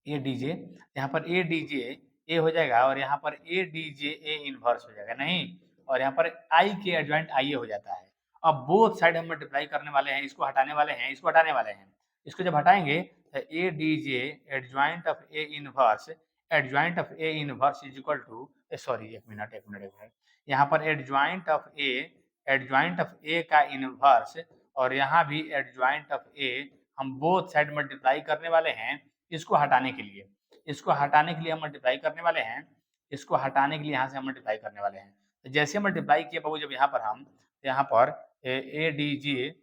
एडीजे, यहाँ पर एडीजे ए हो जाएगा और यहाँ पर एडीजे ए इनवर्स हो जाएगा, नहीं, और यहाँ पर आई के एडजॉइंट आई हो जाता है। अब बोथ साइड हम मल्टीप्लाई करने वाले हैं, इसको हटाने वाले हैं, इसको हटाने वाले हैं। इसको जब हटाएंगे तो A D J adjoint of A inverse, adjoint of A inverse is equal to, sorry एक मिनट एक मिनट एक मिनट, यहाँ पर adjoint of A, adjoint of A का इनवर्स और यहाँ भी एडजॉइंट ऑफ ए, हम बोथ साइड मल्टीप्लाई करने वाले हैं। इसको हटाने के लिए, इसको हटाने के लिए हम मल्टीप्लाई करने वाले हैं, इसको हटाने के लिए यहाँ से हम मल्टीप्लाई करने वाले हैं। तो जैसे मल्टीप्लाई किया बाबू, जब यहाँ पर हम, यहाँ पर A D J,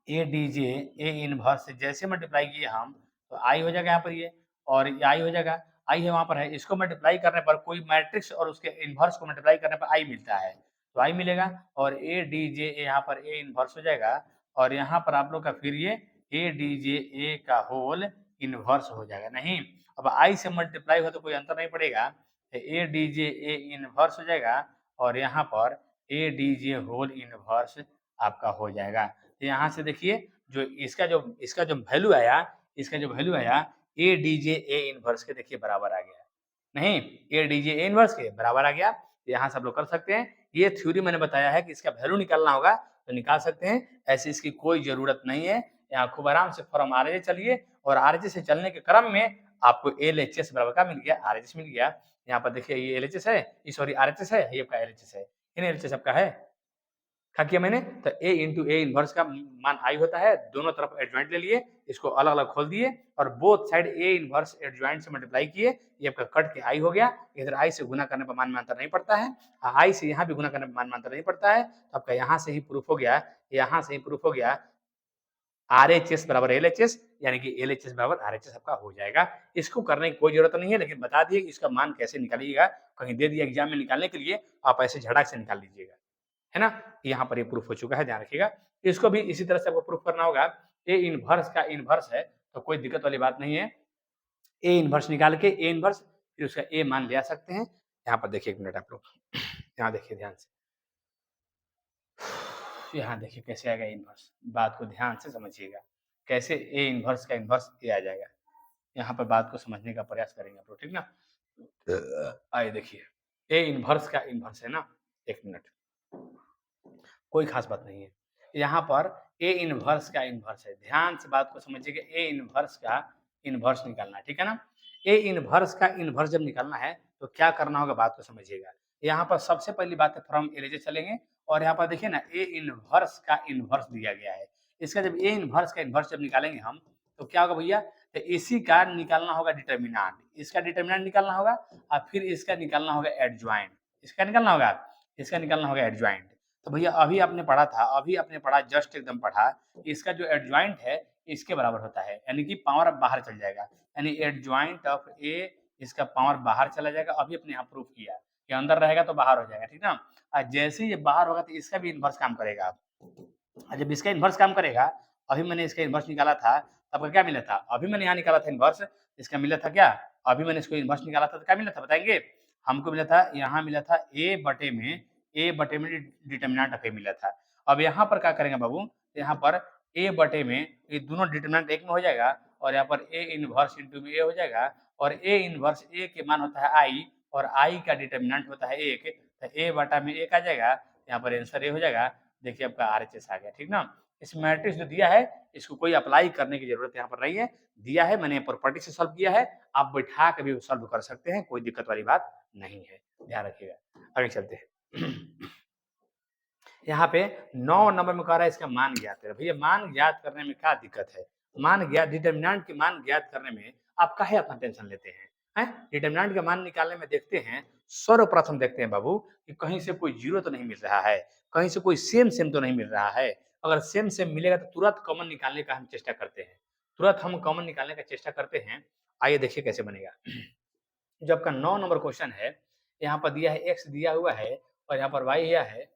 A D J A inverse से जैसे मल्टीप्लाई किए हम तो आई हो जाएगा यहाँ पर ये, और ये आई हो जाएगा, आई है वहाँ पर है, इसको मल्टीप्लाई करने पर कोई मैट्रिक्स और उसके इनवर्स को मल्टीप्लाई करने पर आई मिलता है, तो आई मिलेगा और ए डी जे यहाँ पर ए इनवर्स हो जाएगा और यहाँ पर आप लोग का फिर ये ए डी जे ए का होल इनवर्स हो जाएगा। नहीं, अब आई से मल्टीप्लाई हो तो कोई अंतर नहीं पड़ेगा, ए डी जे ए इनवर्स हो जाएगा और यहाँ पर A D J whole inverse आपका हो जाएगा। तो यहाँ से देखिए जो इसका जो वैल्यू आया, इसका जो वैल्यू आया ए डी जे ए इनवर्स के देखिए बराबर आ गया। नहीं, ए डी जे ए इनवर्स के बराबर आ गया। यहाँ से आप लोग कर सकते हैं। ये थ्योरी मैंने बताया है कि इसका वैल्यू निकालना होगा तो निकाल सकते हैं, ऐसे इसकी कोई ज़रूरत नहीं है। यहाँ खूब आराम से फॉर्म आरएचएस चलिए और आरएचएस से चलने के क्रम में आपको एलएचएस बराबर का मिल गया, आरएचएस मिल गया। यहाँ पर देखिए ये एलएचएस है, ये सॉरी आरएचएस है, ये आपका एलएचएस है। इन एलएचएस आपका है, क्या किया मैंने, तो ए इंटू ए इनवर्स का मान आई होता है, दोनों तरफ एडजॉइंट ले लिए, इसको अलग-अलग खोल दिए और बोथ साइड ए इनवर्स एडजॉइंट से मल्टीप्लाई किए, ये आपका कट के आई हो गया। इधर आई से गुना करने पर मान में अंतर नहीं पड़ता है, आई से यहाँ भी गुना करने पर मान में अंतर नहीं पड़ता है, तो आपका यहाँ से ही प्रूफ हो गया, यहाँ से ही प्रूफ हो गया आरएचएस बराबर एलएचएस, यानी कि एलएचएस बराबर आरएचएस आपका हो जाएगा। इसको करने की कोई जरूरत नहीं है, लेकिन बता दिए कि इसका मान कैसे निकालिएगा, कहीं दे दिया एग्जाम में निकालने के लिए, आप ऐसे झटाक से निकाल लीजिएगा, है ना? यहाँ पर ये प्रूफ हो चुका है, ध्यान रखिएगा। इसको भी इसी तरह से आपको प्रूफ करना होगा। ए इनवर्स का इनवर्स है तो कोई दिक्कत वाली बात नहीं है। ए इनवर्स निकाल के ए इनवर्स फिर उसका ए मान ले आ सकते हैं। यहाँ पर देखिए एक मिनट आप लोग, यहाँ देखिए ध्यान से, यहाँ देखिए कैसे आएगा इनवर्स, बात को ध्यान से समझिएगा, कैसे ए इनवर्स का इनवर्स ए आ जाएगा। यहाँ पर बात को समझने का प्रयास करेंगे आप लोग, ठीक ना? आइए देखिए, ए इनवर्स का इनवर्स है ना, एक मिनट, कोई खास बात नहीं है। यहाँ पर ए इनवर्स का इनवर्स है, ध्यान से बात को समझिएगा, ए इनवर्स का इनवर्स निकालना है, ठीक है ना? ए इनवर्स का इनवर्स जब निकालना है तो क्या करना होगा, बात को समझिएगा। यहाँ पर सबसे पहली बात है फ्रॉम एलएचएस चलेंगे और यहाँ पर देखिए ना ए इनवर्स का इनवर्स दिया गया है। इसका जब ए इनवर्स का इनवर्स जब निकालेंगे हम तो क्या होगा भैया, तो इसी का निकालना होगा डिटर्मिनेंट, इसका डिटर्मिनेंट निकालना होगा और फिर इसका निकालना होगा एडजॉइंट, इसका निकालना होगा, इसका निकालना होगा एडजॉइंट। तो भैया अभी आपने पढ़ा था, अभी आपने पढ़ा, जस्ट एकदम पढ़ा, इसका जो एडजॉइंट है इसके बराबर होता है, यानी कि पावर अब बाहर चल जाएगा, यानी एडजॉइंट ऑफ ए, इसका पावर बाहर चला जाएगा। अभी अपने यहाँ प्रूफ किया कि अंदर रहेगा तो बाहर हो जाएगा, ठीक ना? जैसे ही ये बाहर होगा तो इसका भी इनवर्स काम करेगा। जब इसका इनवर्स काम करेगा, अभी मैंने इसका इनवर्स निकाला था, आपका क्या मिला था? अभी मैंने यहाँ निकाला था इनवर्स, इसका मिला था क्या? अभी मैंने इसको इनवर्स निकाला था तो क्या मिला था बताएंगे? हमको मिला था, यहाँ मिला था a बटे में ए बटे में डिटर्मिनेंट ऑफ ए मिला था। अब यहाँ पर क्या करेंगे बाबू, यहाँ पर ए बटे में ये दोनों डिटर्मिनेंट एक में हो जाएगा और यहाँ पर ए इनवर्स इंटू में ए हो जाएगा और ए इनवर्स ए के मान होता है आई और आई का डिटर्मिनेंट होता है एक, तो ए बटा में एक आ जाएगा, यहाँ पर आंसर ए हो जाएगा। देखिए आपका आरएचएस आ गया, ठीक ना। इस मैट्रिक्स जो दिया है इसको कोई अप्लाई करने की जरूरत यहाँ पर नहीं है, दिया है मैंने प्रॉपर्टी से सॉल्व किया है, आप बैठा के भी सॉल्व कर सकते हैं, कोई दिक्कत वाली बात नहीं है, ध्यान रखिएगा। आगे चलते हैं। यहाँ पे 9 नंबर में कह रहा है इसका मान ज्ञात करें। भैया मान ज्ञात करने में क्या दिक्कत है, मान ज्ञात डिटर्मिनेंट के मान ज्ञात करने में आप काहे अपना टेंशन लेते हैं, डिटर्मिनेंट के मान निकालने में देखते हैं, सर्वप्रथम देखते हैं बाबू कि कहीं से कोई जीरो तो नहीं मिल रहा है, कहीं से कोई सेम सेम तो नहीं मिल रहा है। अगर सेम सेम मिलेगा तो तुरंत कॉमन निकालने का हम चेष्टा करते हैं, तुरंत हम कॉमन निकालने का चेष्टा करते हैं। आइए देखिए कैसे बनेगा। जो आपका 9 नंबर क्वेश्चन है, यहाँ पर दिया है एक्स दिया हुआ है और यहाँ पर वाई दिया है,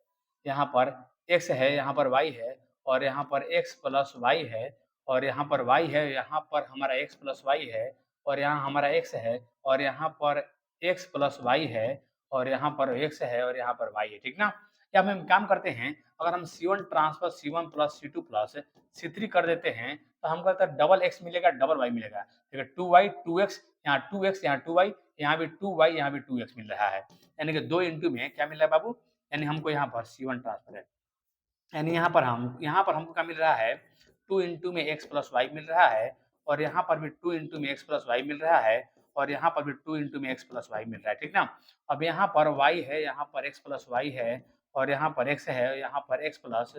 यहाँ पर x है, यहाँ पर y है और यहाँ पर x प्लस वाई है और यहाँ पर y है, यहाँ पर हमारा x प्लस वाई है और यहाँ हमारा x है और यहाँ पर x प्लस वाई है और यहाँ पर x है और यहाँ पर y है, ठीक ना। या हम काम करते हैं, अगर हम C1 transfer C1 plus C2 plus C3 कर देते हैं तो हमको डबल x मिलेगा, डबल y मिलेगा, ठीक है। 2y 2x, यहाँ 2x, यहाँ 2y, यहाँ भी 2y, यहाँ भी 2x मिल रहा है, यानी कि 2 इंटू में क्या मिल रहा है बाबू, यानी हमको यहाँ पर C1 ट्रांसफर है, यानी यहाँ पर हमको क्या मिल रहा है, 2 इंटू में x प्लस वाई मिल रहा है और यहाँ पर भी 2 इंटू में x प्लस वाई मिल रहा है और यहाँ पर भी 2 इंटू में x प्लस वाई मिल रहा है, ठीक ना। अब यहाँ पर y है, यहाँ पर x प्लस वाई है और यहाँ पर x है, यहाँ पर x प्लस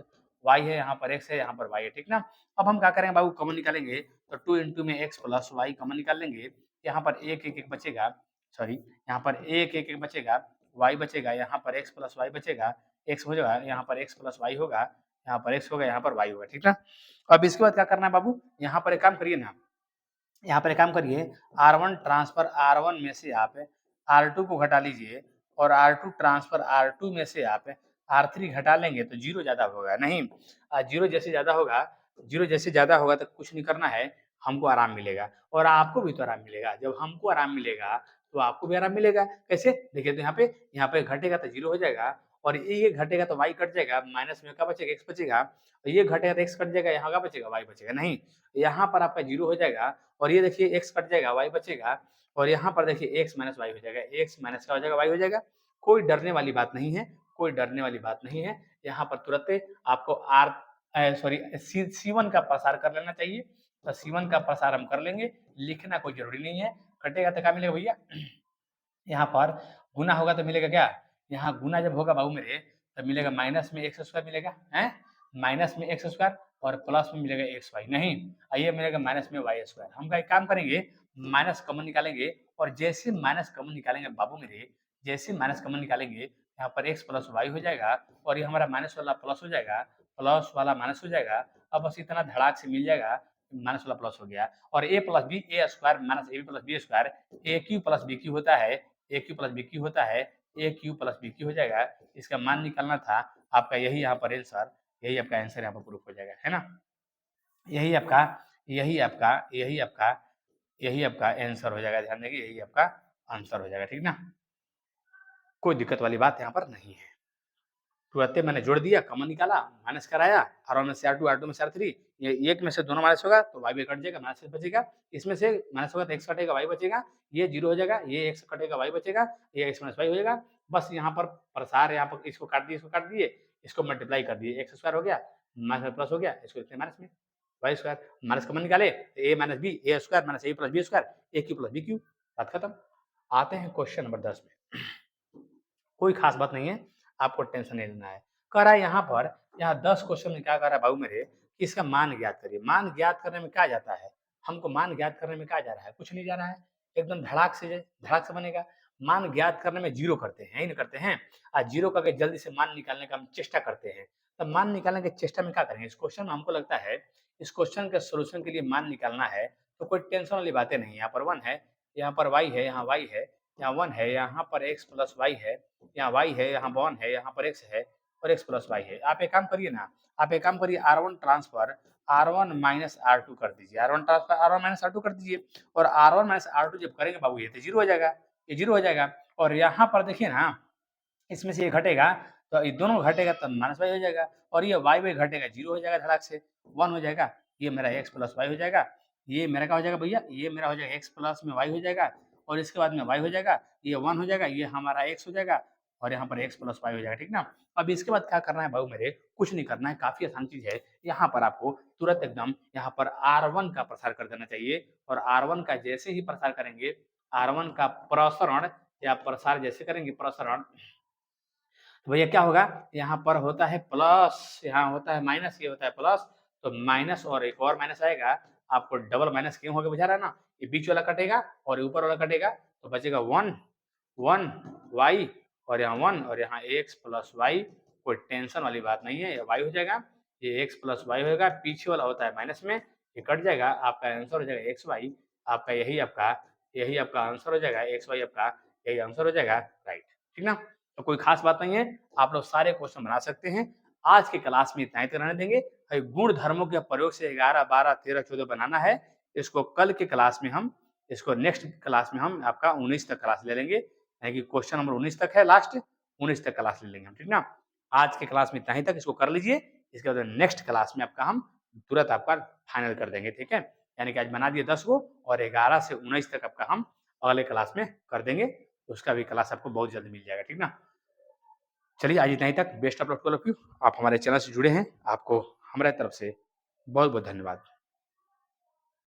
वाई है, यहाँ पर x है, यहाँ पर y है, ठीक ना। अब हम क्या करेंगे बाबू, कॉमन निकालेंगे, तो 2 इंटू में x प्लस वाई कॉमन निकाल लेंगे, यहाँ पर एक एक एक बचेगा, सॉरी यहाँ पर एक एक एक बचेगा, y बचेगा, यहाँ पर x प्लस वाई बचेगा, x हो जाएगा, यहाँ पर x प्लस वाई होगा, यहाँ पर x होगा, यहाँ पर y होगा, ठीक ना। अब इसके बाद क्या करना है बाबू, यहाँ पर एक काम करिए ना, यहाँ पर एक काम करिए, R1 ट्रांसफर R1 में से आप R2 को घटा लीजिए और R2 ट्रांसफर R2 में से आप R3 घटा लेंगे तो जीरो ज्यादा होगा, नहीं जीरो जैसे ज्यादा होगा, जीरो जैसे ज्यादा होगा तो कुछ नहीं करना है, हमको आराम मिलेगा और आपको भी तो आराम मिलेगा। जब हमको आराम मिलेगा तो आपको भी आराम मिलेगा। कैसे, देखिए तो यहाँ पे घटेगा तो जीरो हो जाएगा और ये घटेगा तो y कट जाएगा, माइनस में क्या बचेगा, x बचेगा, ये घटेगा तो x कट जाएगा, यहाँ का बचेगा, y बचेगा, नहीं यहाँ पर आपका जीरो हो जाएगा और ये देखिए x कट जाएगा, y बचेगा और यहाँ पर देखिए x माइनस वाई हो जाएगा, x माइनस का हो जाएगा, y हो जाएगा। कोई डरने वाली बात नहीं है, कोई डरने वाली बात नहीं है। यहाँ पर तुरंत आपको C1 का प्रसार कर लेना चाहिए, तो C1 का प्रसार हम कर लेंगे, लिखना कोई जरूरी नहीं है। कटेगा तो क्या मिलेगा भैया, यहाँ पर गुना होगा तो मिलेगा क्या, यहाँ गुना जब होगा बाबू मेरे तब मिलेगा माइनस में एक्स स्क्वायर मिलेगा, है माइनस में एक्स स्क्वायर और प्लस में मिलेगा एक्स वाई, नहीं आइए मिलेगा माइनस में वाई स्क्वायर। हम एक काम करेंगे, माइनस कॉमन निकालेंगे और जैसे माइनस कॉमन निकालेंगे बाबू मेरे, जैसे माइनस कॉमन निकालेंगे यहाँ पर एक्स प्लस वाई हो जाएगा और ये हमारा माइनस वाला प्लस हो जाएगा, प्लस वाला माइनस हो जाएगा। अब बस इतना धड़ाक से मिल जाएगा, माइनस वाला प्लस हो गया और A plus B A square minus A B plus B square, A cube plus B cube होता है, A cube plus B cube होता है, A cube plus B cube हो जाएगा। इसका मान निकालना था आपका, यही यहाँ पर आंसर, यही आपका आंसर यहाँ पर प्रूफ हो जाएगा, है ना। यही आपका यही आपका यही आपका यही आपका आंसर हो जाएगा, ध्यान देंगे यही आपका आंसर हो जाएगा, ठीक ना। कोई दिक्कत वाली बात यहाँ पर नहीं है। तुरंत मैंने जोड़ दिया, कॉमन निकाला, माइनस कराया, R1 में से R2, R2 में से R3, ये एक में से दोनों माइनस होगा तो y भी कट जाएगा, माइनस बचेगा, इसमें से माइनस होगा तो x कटेगा, y बचेगा, ये जीरो हो जाएगा, ये x कटेगा, y बचेगा, ये x माइनस y हो जाएगा। बस यहाँ पर प्रसार, यहाँ पर इसको काट दिए, इसको काट दिए, इसको मल्टीप्लाई कर दिए, एक्स स्क्वायर हो गया, माइनस प्लस हो गया, इसको इतने माइनस में वाई स्क्वायर, माइनस कॉमन निकाले तो ए minus B, A square minus A plus B square, A cube plus B Q, बात खत्म। आते हैं क्वेश्चन नंबर 10 में। कोई खास बात नहीं है, आपको टेंशन नहीं लेना है। कह रहा है यहाँ 10 क्वेश्चन में क्या कर रहा है बाबू मेरे, कि इसका मान ज्ञात करिए। मान ज्ञात करने में क्या जाता है, हमको मान ज्ञात करने में क्या जा रहा है, कुछ नहीं जा रहा है, एकदम धड़ाक से बनेगा। मान ज्ञात करने में जीरो करते हैं, ही करते हैं, आज जीरो करके जल्दी से मान निकालने का हम चेष्टा करते हैं। तब मान निकालने की चेष्टा में क्या करेंगे, इस क्वेश्चन में हमको लगता है इस क्वेश्चन के सोल्यूशन के लिए मान निकालना है तो कोई टेंशन वाली बातें नहीं। यहाँ पर 1 है, यहाँ पर y है, यहाँ y है, यहाँ 1 है, यहाँ पर x प्लस वाई है, यहाँ y है, यहाँ 1 है, यहाँ पर x है और x प्लस वाई है। आप एक काम करिए ना, आप एक काम करिए, R1 transfer R1 minus R2 कर दीजिए, R1 transfer R1 minus R2 कर दीजिए और R1 माइनस R2 जब करेंगे बाबू ये तो जीरो हो जाएगा, ये जीरो हो जाएगा। और यहाँ पर देखिए ना, इसमें से ये घटेगा तो ये दोनों घटेगा तब -y हो जाएगा और ये y घटेगा 0 हो जाएगा धड़ाक से, 1 हो जाएगा। ये मेरा x प्लस y हो जाएगा। ये मेरा क्या हो जाएगा भैया? ये मेरा हो जाएगा x प्लस में y हो जाएगा और इसके बाद में y हो जाएगा, ये 1 हो जाएगा, ये हमारा x हो जाएगा और यहाँ पर x प्लस y हो जाएगा, ठीक ना? अब इसके बाद क्या करना है बाबू मेरे? कुछ नहीं करना है, काफ़ी आसान चीज़ है। यहाँ पर आपको तुरंत एकदम यहाँ पर R1 का प्रसार कर देना चाहिए और R1 का जैसे ही प्रसार करेंगे, R1 का प्रसरण या प्रसार जैसे करेंगे प्रसरण, तो भैया क्या होगा? यहाँ पर होता है प्लस, यहाँ होता है माइनस, ये होता है प्लस, तो माइनस और एक और माइनस आएगा, आपको डबल माइनस क्यों होके बुझा रहा है ना? ये बीच वाला कटेगा और ऊपर वाला कटेगा, तो बचेगा 1, 1 y और यहाँ 1 और यहाँ x प्लस y, कोई टेंशन वाली बात नहीं है, ये y हो जाएगा, ये x प्लस y होगा, पीछे वाला होता है माइनस में, ये कट जाएगा, आपका आंसर हो जाएगा xy, आपका यही आपका आंसर हो जाएगा, xy आपका यही आंसर हो जाएगा, राइट, ठीक ना? तो कोई खास बात नहीं है, आप लोग सारे क्वेश्चन बना सकते हैं। आज की क्लास में इतना ही रहने देंगे। गुण धर्मों के प्रयोग से 11, 12, 13, 14 बनाना है। इसको कल के क्लास में हम इसको नेक्स्ट क्लास में हम आपका 19 तक क्लास ले लेंगे, यानी कि क्वेश्चन नंबर 19 तक है लास्ट, 19 तक क्लास ले लेंगे हम, ठीक ना? आज के क्लास में इतना ही तक, इसको कर लीजिए। इसके बाद नेक्स्ट क्लास में आपका हम तुरंत आपका फाइनल कर देंगे, ठीक है? यानी कि आज बना दिए 10 को और 11 से 19 तक आपका हम अगले क्लास में कर देंगे। उसका भी क्लास आपको बहुत जल्द मिल जाएगा, ठीक ना? चलिए आज इतना ही तक। Best of luck to all of you. आप हमारे चैनल से जुड़े हैं, आपको हमारे तरफ से बहुत-बहुत धन्यवाद।